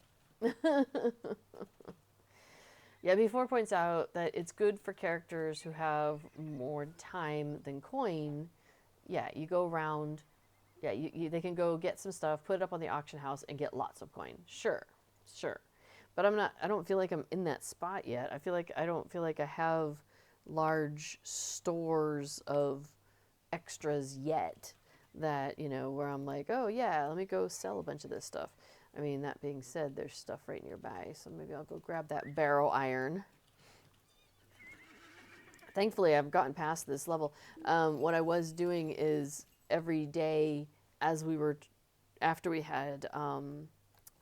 Yeah, B4 points out that it's good for characters who have more time than coin. Yeah, you go around. Yeah, they can go get some stuff, put it up on the auction house, and get lots of coin. Sure. But I don't feel like I'm in that spot yet. I don't feel like I have large stores of extras yet that, you know, where I'm like, oh yeah, let me go sell a bunch of this stuff. I mean, that being said, there's stuff right nearby, so maybe I'll go grab that barrow iron. Thankfully, I've gotten past this level. What I was doing is every day after we had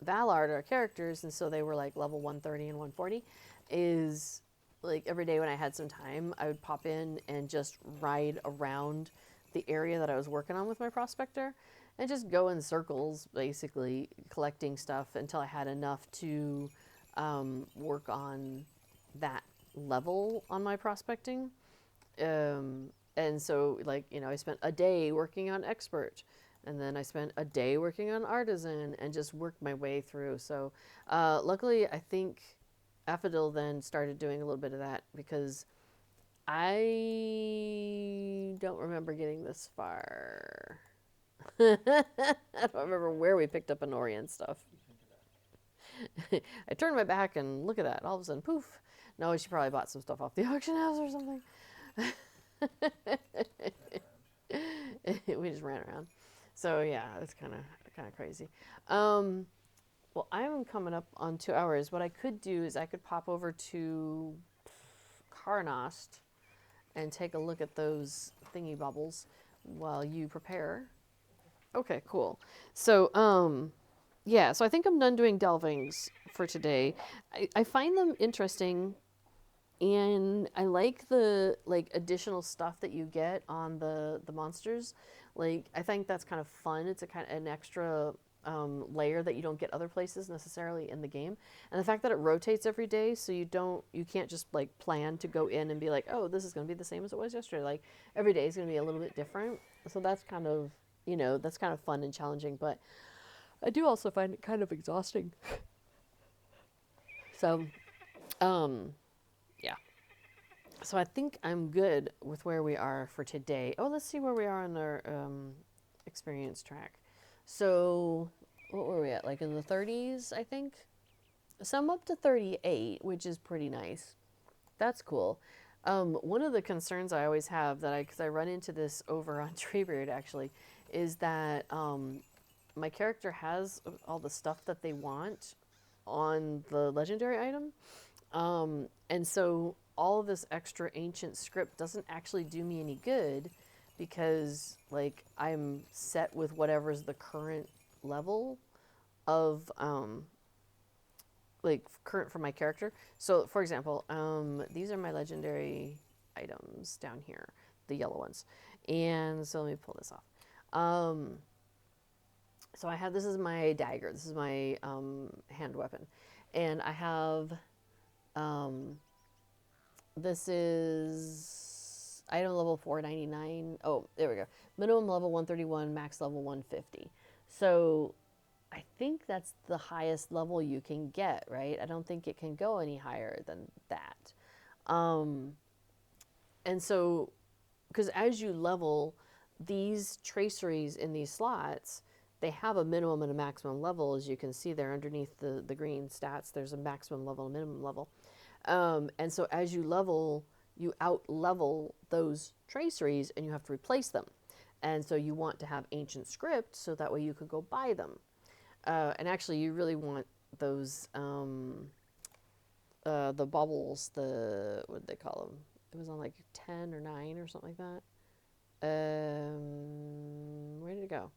Valard, our characters, and so they were like level 130 and 140, is like every day when I had some time, I would pop in and just ride around the area that I was working on with my prospector and just go in circles, basically collecting stuff until I had enough to work on that level on my prospecting. And so, like, you know, I spent a day working on expert, And then I spent a day working on artisan and just worked my way through. So luckily, I think Affodil then started doing a little bit of that because I don't remember getting this far. I don't remember where we picked up Honori and stuff. I turned my back and look at that. All of a sudden, poof. No, she probably bought some stuff off the auction house or something. We just ran around. So yeah, it's kind of crazy. Well, I'm coming up on 2 hours. What I could do is I could pop over to Karnost and take a look at those thingy bubbles while you prepare. Okay, cool. So yeah, so I think I'm done doing Delvings for today. I find them interesting, and I like the additional stuff that you get on the monsters. Like, I think that's kind of fun. It's an extra layer that you don't get other places necessarily in the game, and the fact that it rotates every day, so you can't just like plan to go in and be like, oh, this is going to be the same as it was yesterday. Like every day is going to be a little bit different. So that's kind of that's kind of fun and challenging, but I do also find it kind of exhausting. So, yeah. So I think I'm good with where we are for today. Oh, let's see where we are on our experience track. So, what were we at? Like in the 30s, I think? So I'm up to 38, which is pretty nice. That's cool. One of the concerns I always have because I run into this over on Treebeard actually, is that my character has all the stuff that they want on the legendary item. And so all of this extra ancient script doesn't actually do me any good because like I'm set with whatever's the current level of like current for my character. So for example, these are my legendary items down here, the yellow ones. And so let me pull this off. So I have, this is my dagger. This is my hand weapon. And I have, this is item level 499. Oh, there we go. Minimum level 131, max level 150. So I think that's the highest level you can get, right? I don't think it can go any higher than that. And so, because as you level, these traceries in these slots, they have a minimum and a maximum level. As you can see there underneath the green stats, there's a maximum level and minimum level. And so as you level, you out-level those traceries and you have to replace them. And so you want to have ancient script so that way you could go buy them. And actually you really want those, the bubbles, what did they call them? It was on like 10 or 9 or something like that. Where did it go?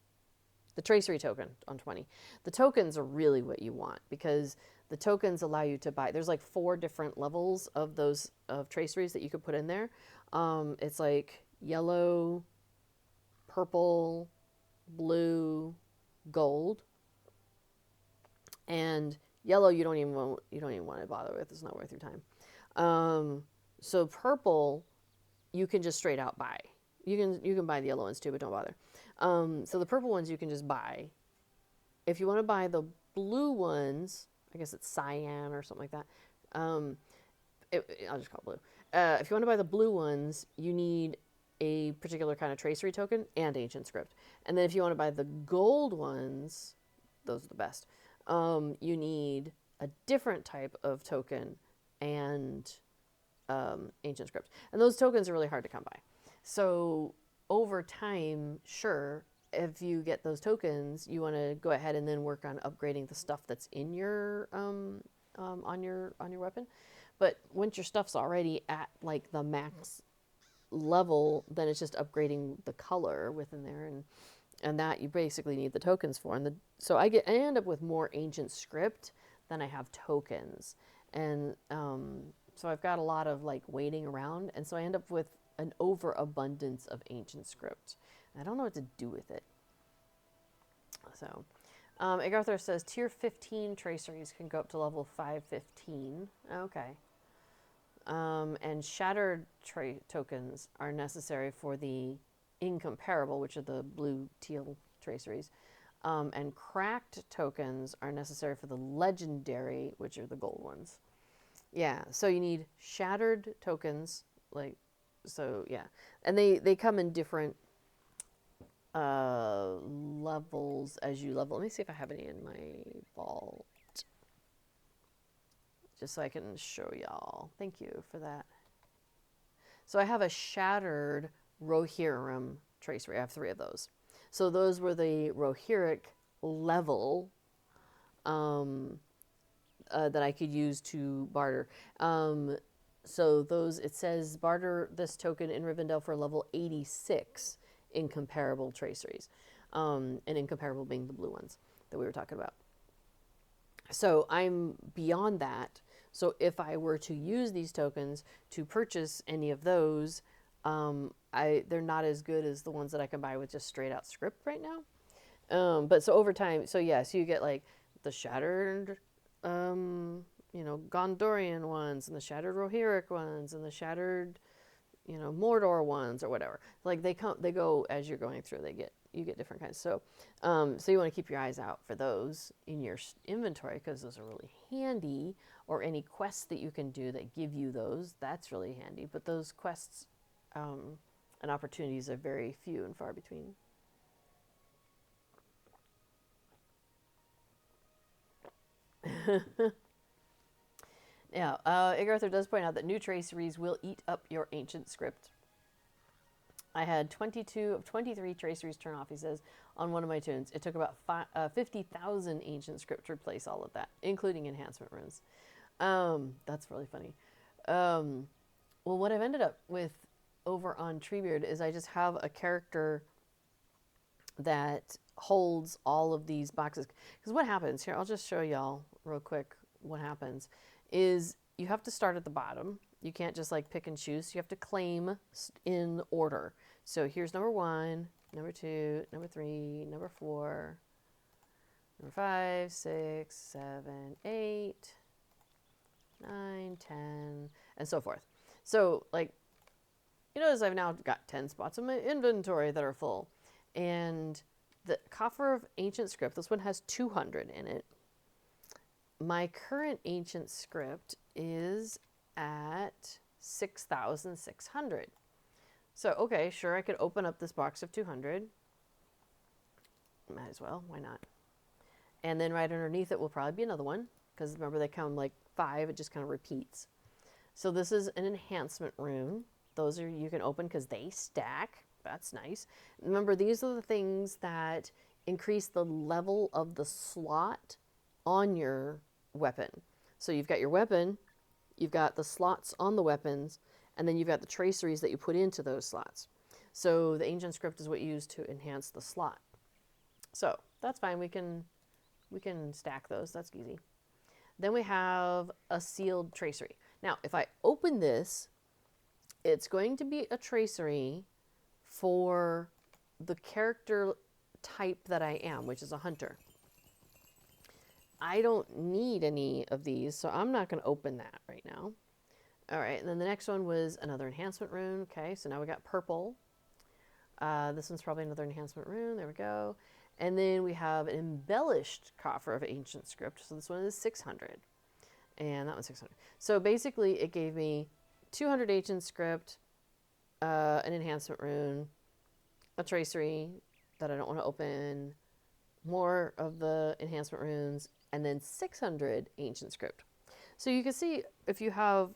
The tracery token on 20. The tokens are really what you want because the tokens allow you to buy. There's like 4 different levels of those traceries that you could put in there. It's like yellow, purple, blue, gold, and yellow you don't even want to bother with. It's not worth your time. So purple, you can just straight out buy. You can buy the yellow ones too, but don't bother. So the purple ones you can just buy. If you want to buy the blue ones, I guess it's cyan or something like that. I'll just call it blue. If you want to buy the blue ones, you need a particular kind of tracery token and ancient script. And then if you want to buy the gold ones, those are the best. You need a different type of token and ancient script. And those tokens are really hard to come by. So over time, sure, if you get those tokens, you want to go ahead and then work on upgrading the stuff that's in your on your weapon. But once your stuff's already at like the max level, then it's just upgrading the color within there, and that you basically need the tokens for. And so I end up with more ancient script than I have tokens, and so I've got a lot of like waiting around, and so I end up with an overabundance of ancient script. I don't know what to do with it. So, Agarthar says tier 15 traceries can go up to level 515. Okay. And shattered tokens are necessary for the incomparable, which are the blue teal traceries, and cracked tokens are necessary for the legendary, which are the gold ones. Yeah, so you need shattered tokens, like, so yeah, and they come in different levels as you level. Let me see if I have any in my vault, just so I can show y'all. Thank you for that. So I have a shattered Rohirrim tracery. I have 3 of those. So those were the Rohirric level that I could use to barter. So those, it says barter this token in Rivendell for level 86 incomparable traceries. And incomparable being the blue ones that we were talking about. So I'm beyond that. So if I were to use these tokens to purchase any of those, they're not as good as the ones that I can buy with just straight out script right now. But so over time, so yeah, so you get like the shattered, Gondorian ones, and the shattered Rohirric ones, and the shattered, Mordor ones, or whatever. Like they go as you're going through. You get different kinds. So, so you want to keep your eyes out for those in your inventory because those are really handy. Or any quests that you can do that give you those, that's really handy. But those quests and opportunities are very few and far between. Now, Igarther does point out that new traceries will eat up your ancient script. I had 22 of 23 traceries turn off, he says, on one of my tunes. It took about 50,000 ancient script to replace all of that, including enhancement runes. That's really funny. Well, what I've ended up with over on Treebeard is I just have a character that holds all of these boxes. Because what happens here, I'll just show y'all real quick what happens, is you have to start at the bottom. You can't just like pick and choose. You have to claim in order. So here's number 1, number 2, number 3, number 4, number 5, 6, 7, 8, 9, 10, and so forth. So like, you notice I've now got 10 spots in my inventory that are full. And the Coffer of Ancient Script, this one has 200 in it. My current ancient script is at 6,600. So, okay, sure, I could open up this box of 200. Might as well, why not? And then right underneath it will probably be another one, because remember they come like 5, it just kind of repeats. So this is an enhancement rune. Those are you can open because they stack. That's nice. Remember, these are the things that increase the level of the slot on your weapon. So you've got your weapon, you've got the slots on the weapons, and then you've got the traceries that you put into those slots. So the ancient script is what you use to enhance the slot. So that's fine. We can stack those. That's easy. Then we have a sealed tracery. Now, if I open this, it's going to be a tracery for the character type that I am, which is a hunter. I don't need any of these, so I'm not going to open that right now. All right, and then the next one was another enhancement rune. Okay, so now we got purple. This one's probably another enhancement rune. There we go. And then we have an embellished Coffer of Ancient Script. So this one is 600. And that one's 600. So basically it gave me 200 Ancient Script, an enhancement rune, a tracery that I don't want to open, more of the enhancement runes, and then 600 Ancient Script. So you can see if you have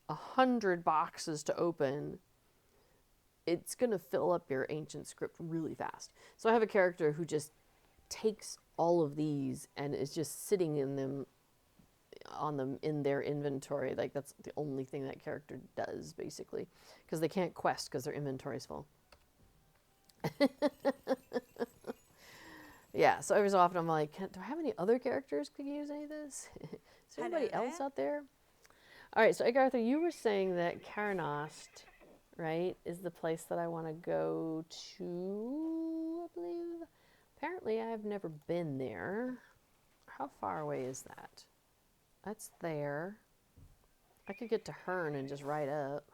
100 boxes to open, it's going to fill up your ancient script really fast. So I have a character who just takes all of these and is just sitting in them in their inventory. Like that's the only thing that character does basically, because they can't quest because their inventory is full. Yeah, so every so often I'm like, do I have any other characters who can use any of this? Is there anybody else out there? All right, so Agartha, you were saying that Carnost, right, is the place that I want to go to, I believe. Apparently, I've never been there. How far away is that? That's there. I could get to Herne and just ride up.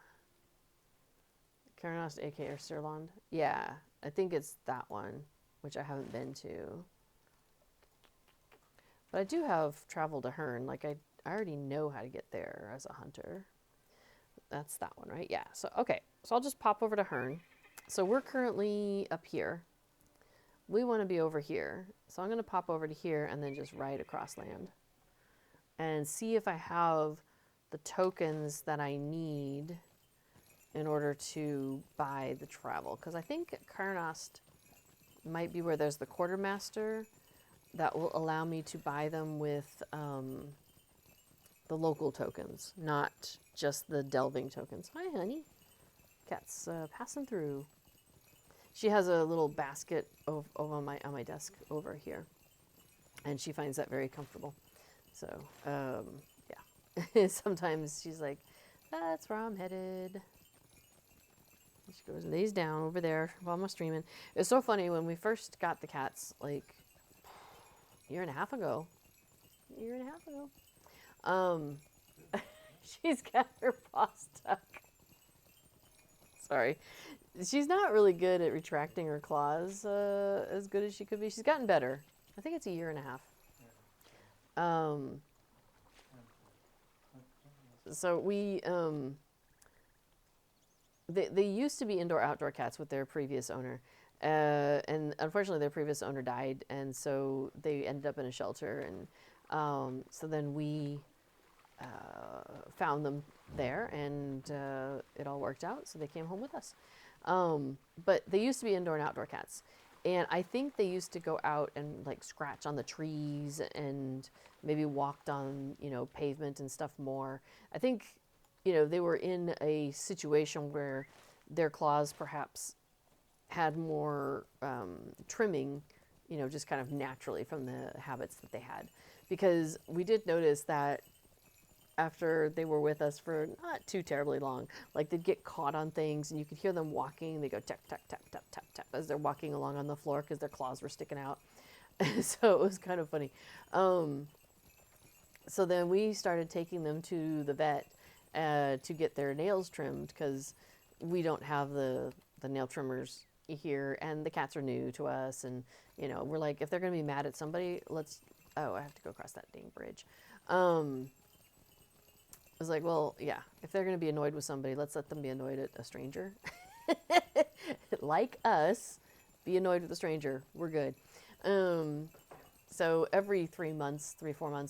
Karanost, aka Sirlond. Yeah, I think it's that one, which I haven't been to. But I do have travel to Hern. Like, I already know how to get there as a hunter. That's that one, right? Yeah. So, okay. So I'll just pop over to Hern. So we're currently up here. We want to be over here. So I'm going to pop over to here and then just ride across land. And see if I have the tokens that I need in order to buy the travel. Because I think Karnost might be where there's the quartermaster that will allow me to buy them with the local tokens, not just the delving tokens. Hi, honey. Cat's passing through. She has a little basket over on my desk over here, and she finds that very comfortable. So, yeah. Sometimes she's like, that's where I'm headed. She goes and lays down over there while I'm streaming. It's so funny when we first got the cats, like a year and a half ago. She's got her paw stuck. Sorry. She's not really good at retracting her claws as good as she could be. She's gotten better. I think it's a year and a half. So we, they used to be indoor-outdoor cats with their previous owner. And unfortunately, their previous owner died, and so they ended up in a shelter. And so then we found them there, and it all worked out, so they came home with us. But they used to be indoor and outdoor cats. And I think they used to go out and like scratch on the trees and maybe walked on, pavement and stuff more. I think, they were in a situation where their claws perhaps had more trimming, just kind of naturally from the habits that they had. Because we did notice that after they were with us for not too terribly long, like they'd get caught on things and you could hear them walking. They go tap, tap, tap, tap, tap, tap as they're walking along on the floor because their claws were sticking out. So it was kind of funny. So then we started taking them to the vet to get their nails trimmed because we don't have the nail trimmers here, and the cats are new to us. And, we're like, if they're going to be mad at somebody, I have to go across that dang bridge. I was like, well, yeah, if they're going to be annoyed with somebody, let's let them be annoyed at a stranger. Like us, be annoyed with a stranger. We're good. So every 4 months,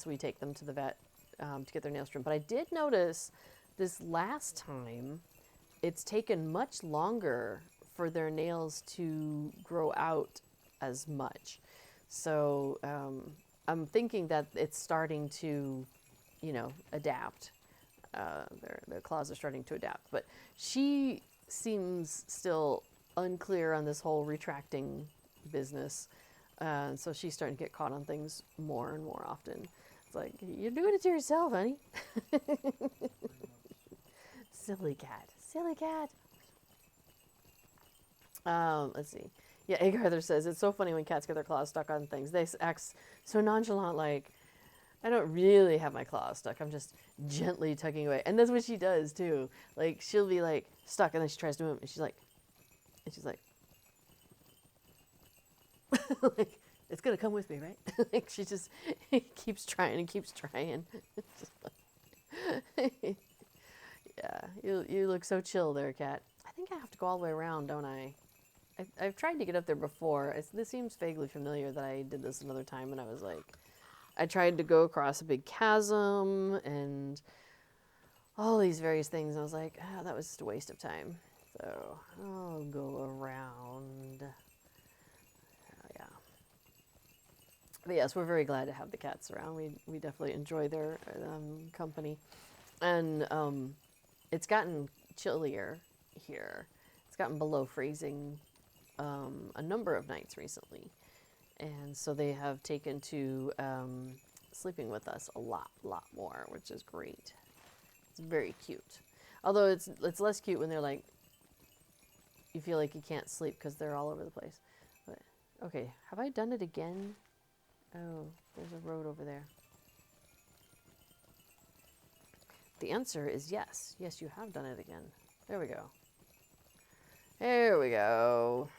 we take them to the vet to get their nails trimmed. But I did notice this last time, it's taken much longer for their nails to grow out as much. So I'm thinking that it's starting to, adapt. Their claws are starting to adapt. But she seems still unclear on this whole retracting business. So she's starting to get caught on things more and more often. It's like, you're doing it to yourself, honey. Silly cat. Let's see. Yeah, Agarther says, it's so funny when cats get their claws stuck on things. They act so nonchalant, like, I don't really have my claws stuck. I'm just gently tugging away. And that's what she does, too. Like, she'll be, like, stuck, and then she tries to move, and she's like, like, it's going to come with me, right? Like, she just keeps trying and keeps trying. Yeah, you look so chill there, cat. I think I have to go all the way around, don't I? I've tried to get up there before. This seems vaguely familiar that I did this another time, and I was like, I tried to go across a big chasm and all these various things. And I was like, that was just a waste of time. So I'll go around. Yeah. But yes, we're very glad to have the cats around. We definitely enjoy their company. And it's gotten chillier here. It's gotten below freezing a number of nights recently. And so they have taken to sleeping with us a lot more, which is great. It's very cute. Although it's less cute when they're like, you feel like you can't sleep because they're all over the place. But okay, have I done it again? Oh, there's a road over there. The answer is yes. Yes, you have done it again. There we go. Here we go.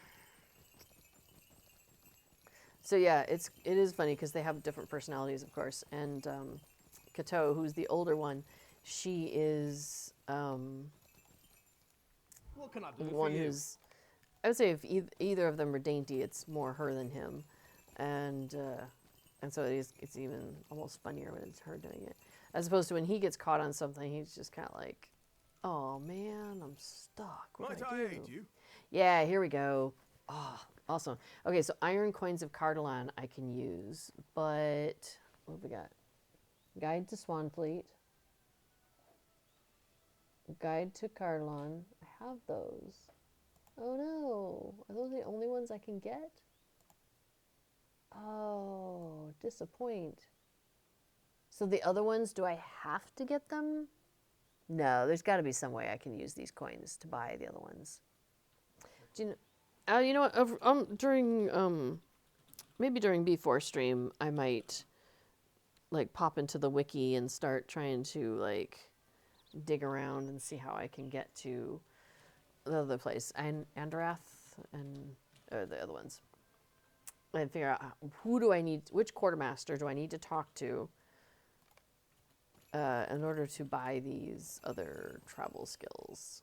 So yeah, it is funny because they have different personalities, of course. And Kato, who's the older one, she is What can I the do for one you? who's. I would say if either of them are dainty, it's more her than him, and so it's even almost funnier when it's her doing it, as opposed to when he gets caught on something, he's just kind of like, "Oh man, I'm stuck. What Might do I I do?" aid you? Yeah, here we go. Oh, awesome. Okay, so iron coins of Cardolan I can use, but what have we got? Guide to Swanfleet. Guide to Cardolan. I have those. Oh no. Are those the only ones I can get? Oh, disappoint. So the other ones, do I have to get them? No, there's got to be some way I can use these coins to buy the other ones. Do you know? You know what? During maybe during B4 stream, I might like pop into the wiki and start trying to like dig around and see how I can get to the other place, and Andorath and the other ones, and figure out who do I need, which quartermaster do I need to talk to in order to buy these other travel skills.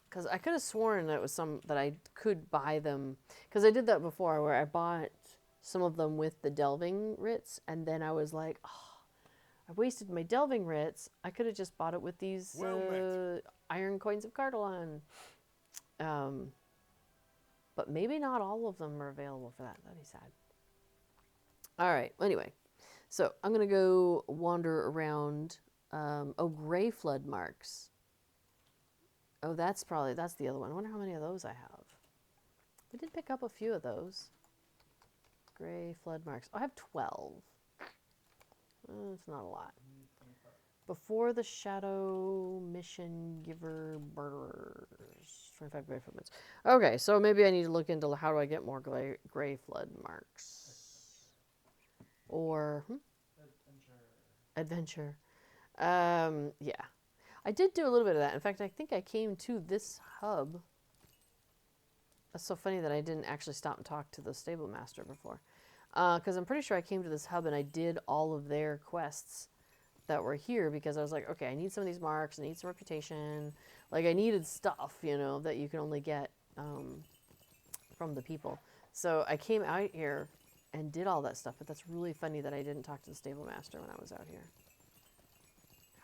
Because I could have sworn that it was that I could buy them, because I did that before where I bought some of them with the delving writs, and then I was like, oh, I wasted my delving writs. I could have just bought it with these iron coins of Cardolan. But maybe not all of them are available for that. That'd be sad. All right. Anyway, so I'm going to go wander around. Gray flood marks. Oh, that's the other one. I wonder how many of those I have. We did pick up a few of those. Gray flood marks. Oh, I have 12. It's not a lot. Before the shadow mission giver murderers. 25 gray flood marks. Okay, so maybe I need to look into how do I get more gray flood marks. Or adventure. Yeah. I did do a little bit of that. In fact, I think I came to this hub. That's so funny that I didn't actually stop and talk to the stable master before. Because I'm pretty sure I came to this hub and I did all of their quests that were here because I was like, okay, I need some of these marks, I need some reputation. Like, I needed stuff, you know, that you can only get from the people. So I came out here and did all that stuff, but that's really funny that I didn't talk to the stable master when I was out here.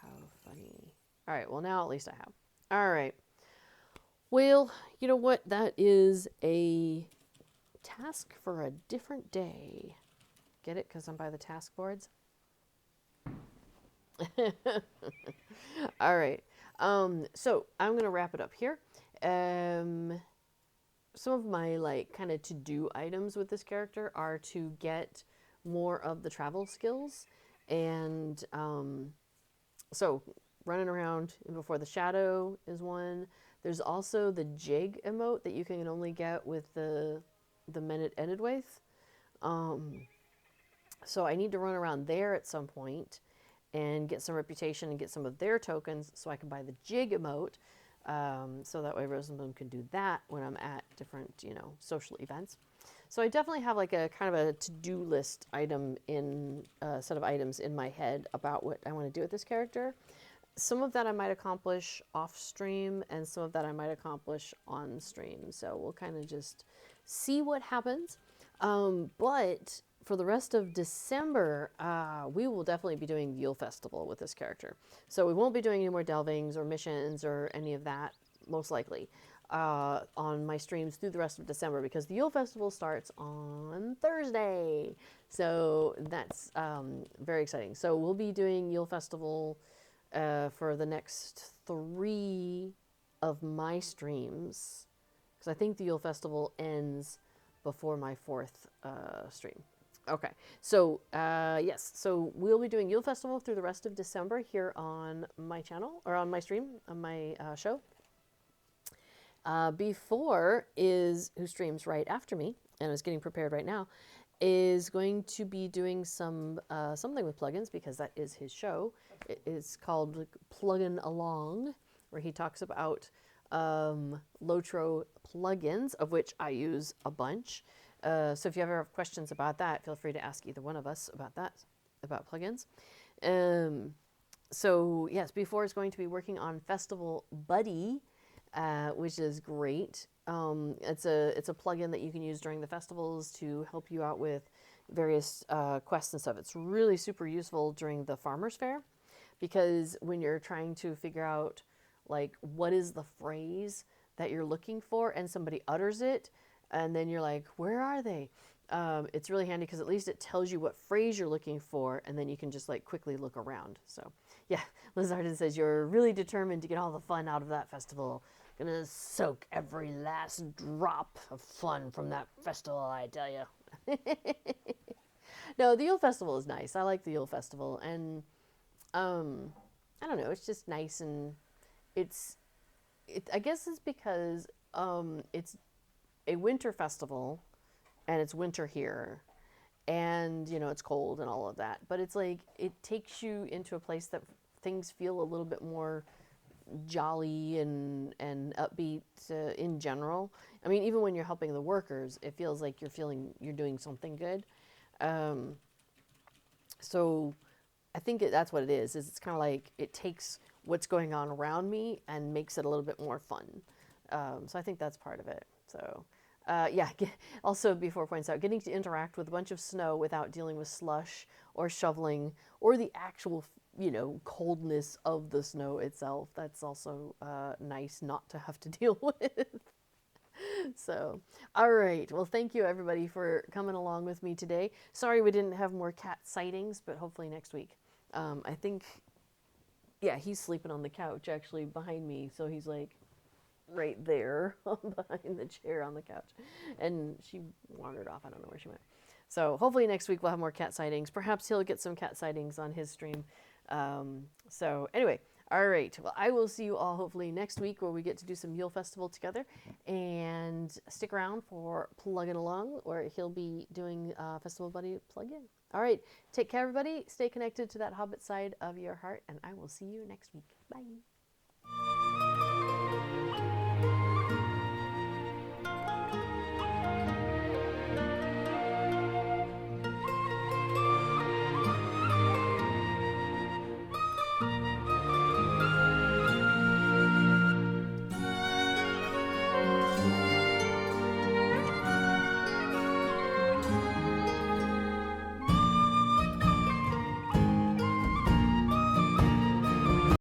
How funny. All right, well, now at least I have. All right. Well, you know what? That is a task for a different day. Get it? Because I'm by the task boards. All right. So I'm going to wrap it up here. Some of my like kind of to-do items with this character are to get more of the travel skills. And so running around before the shadow is one. There's also the jig emote that you can only get with the men at Edidwaith. So I need to run around there at some point and get some reputation and get some of their tokens so I can buy the jig emote. So that way Rosenblum can do that when I'm at different, you know, social events. So I definitely have like a kind of a to-do list item in a set of items in my head about what I want to do with this character. Some of that I might accomplish off stream and some of that I might accomplish on stream. So we'll kind of just see what happens. But for the rest of December, we will definitely be doing the Yule Festival with this character. So we won't be doing any more delvings or missions or any of that, most likely, on my streams through the rest of December because the Yule Festival starts on Thursday. So that's very exciting. So we'll be doing Yule Festival for the next 3 of my streams because I think the Yule Festival ends before my 4th stream. Okay, so yes, so we'll be doing Yule Festival through the rest of December here on my channel, or on my stream, on my show. B4 is, who streams right after me, and is getting prepared right now, is going to be doing some something with plugins because that is his show. It's called Pluggin' Along, where he talks about Lotro plugins, of which I use a bunch. So if you ever have questions about that, feel free to ask either one of us about that, about plugins. So yes, B4 is going to be working on Festival Buddy, which is great. It's a plugin that you can use during the festivals to help you out with various quests and stuff. It's really super useful during the Farmers Fair, because when you're trying to figure out like what is the phrase that you're looking for and somebody utters it and then you're like, where are they? It's really handy because at least it tells you what phrase you're looking for, and then you can just like quickly look around. So yeah, Lizardin says you're really determined to get all the fun out of that festival. Gonna soak every last drop of fun from that festival, I tell you. No, the Yule Festival is nice. I like the Yule Festival, and I don't know, it's just nice, and I guess it's because it's a winter festival, and it's winter here, and you know it's cold and all of that. But it's like it takes you into a place that things feel a little bit more jolly and upbeat in general. I mean, even when you're helping the workers, it feels like you're doing something good. So I think that's what it is it's kind of like it takes what's going on around me and makes it a little bit more fun. So I think that's part of it. So yeah, also B4 points out, getting to interact with a bunch of snow without dealing with slush or shoveling or the actual, coldness of the snow itself. That's also nice not to have to deal with. So, all right. Well, thank you everybody for coming along with me today. Sorry we didn't have more cat sightings, but hopefully next week. I think, yeah, he's sleeping on the couch actually behind me. So he's like right there behind the chair on the couch. And she wandered off. I don't know where she went. So hopefully next week we'll have more cat sightings. Perhaps he'll get some cat sightings on his stream. So anyway, all right. Well, I will see you all hopefully next week where we get to do some Yule Festival together. And stick around for Plugging Along, where he'll be doing Festival Buddy plug-in. All right. Take care, everybody. Stay connected to that Hobbit side of your heart, and I will see you next week. Bye.